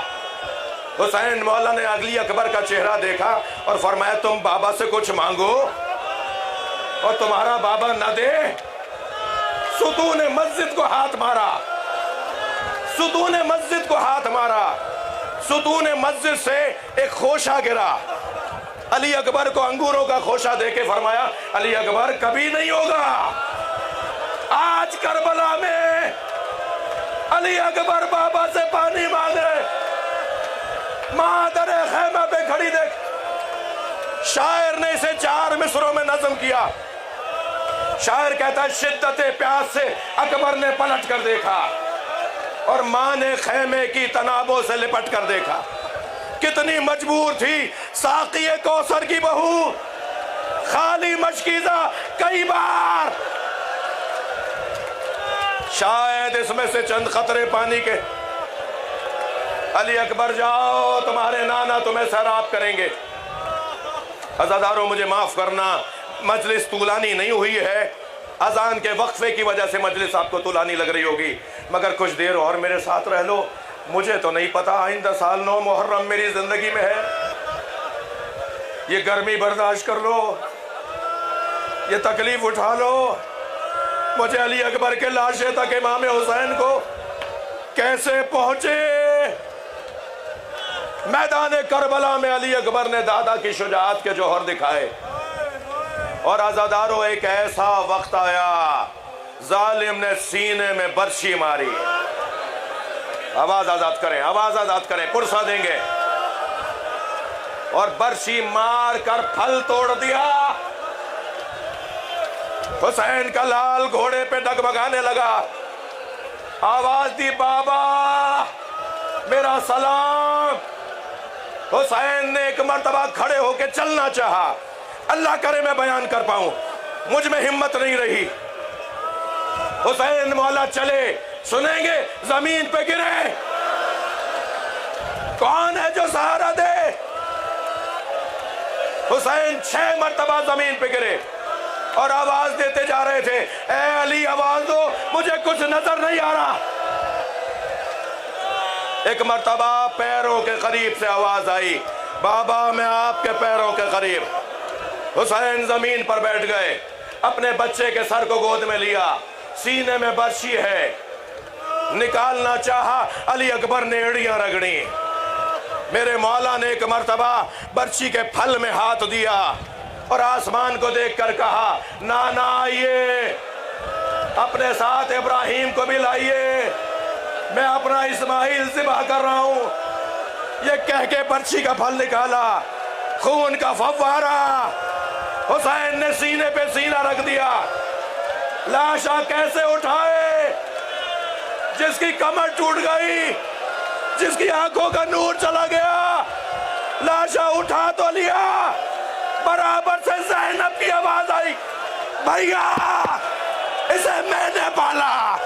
حسین مولا نے علی اکبر کا چہرہ دیکھا اور فرمایا تم بابا سے کچھ مانگو اور تمہارا بابا نہ دے۔ ستون مسجد کو ہاتھ مارا، ستون مسجد کو ہاتھ مارا، ستون مسجد سے ایک خوشہ گرا۔ علی اکبر کو انگوروں کا خوشہ دے کے فرمایا علی اکبر کبھی نہیں ہوگا۔ آج کربلا میں علی اکبر بابا سے پانی مانگے، ماں در خیمہ پہ کھڑی دیکھ۔ شاعر نے اسے 4 مصروں میں نظم کیا۔ شاعر کہتا ہے شدت پیاس سے اکبر نے پلٹ کر دیکھا اور ماں نے خیمے کی تنابوں سے لپٹ کر دیکھا۔ کتنی مجبور تھی ساقی کوثر کی بہو، خالی مشکیزہ کئی بار۔ شاید اس میں سے چند قطرے پانی کے۔ علی اکبر جاؤ تمہارے نانا تمہیں سیراب کریں گے۔ عزاداروں مجھے معاف کرنا، مجلس طولانی نہیں ہوئی ہے، اذان کے وقفے کی وجہ سے مجلس آپ کو طولانی لگ رہی ہوگی، مگر کچھ دیر اور میرے ساتھ رہ لو۔ مجھے تو نہیں پتا آئندہ سال 9 محرم میری زندگی میں ہے۔ یہ گرمی برداشت کر لو، یہ تکلیف اٹھا لو۔ مجھے علی اکبر کے لاشے تک امام حسین کو کیسے پہنچے۔ میدان کربلا میں علی اکبر نے دادا کی شجاعت کے جوہر دکھائے، اور عزاداروں ایک ایسا وقت آیا ظالم نے سینے میں برچھی ماری۔ آواز آزاد کریں، آواز آزاد کریں، پرسہ دیں گے۔ اور برچھی مار کر پھل توڑ دیا۔ حسین کا لال گھوڑے پہ ڈگمگانے لگا، آواز دی بابا میرا سلام۔ حسین نے ایک مرتبہ کھڑے ہو کے چلنا چاہا، اللہ کرے میں بیان کر پاؤں، مجھ میں ہمت نہیں رہی۔ حسین مولا چلے، سنیں گے زمین پہ گرے، کون ہے جو سہارا دے؟ حسین 6 مرتبہ زمین پہ گرے، اور آواز دیتے جا رہے تھے، اے علی آواز دو، مجھے کچھ نظر نہیں آ رہا۔ ایک مرتبہ پیروں کے قریب سے آواز آئی، بابا میں آپ کے پیروں کے قریب۔ حسین زمین پر بیٹھ گئے، اپنے بچے کے سر کو گود میں لیا، سینے میں برچی ہے، نکالنا چاہا، علی اکبر نے ایڑیاں رگڑیں۔ میرے مولا نے ایک مرتبہ برچی کے پھل میں ہاتھ دیا اور آسمان کو دیکھ کر کہا، نانا آئیے، اپنے ساتھ ابراہیم کو بھی لائیے، میں اپنا اسماعیل ذبح کر رہا ہوں۔ یہ کہہ کے برچی کا پھل نکالا، خون کا فوارہ، حسین نے سینے پہ سینہ رکھ دیا۔ لاشا کیسے اٹھائے؟ جس کی کمر ٹوٹ گئی، جس کی آنکھوں کا نور چلا گیا، لاشا اٹھا تو لیا، برابر سے زینب کی آواز آئی، بھیا اسے میں نے پالا۔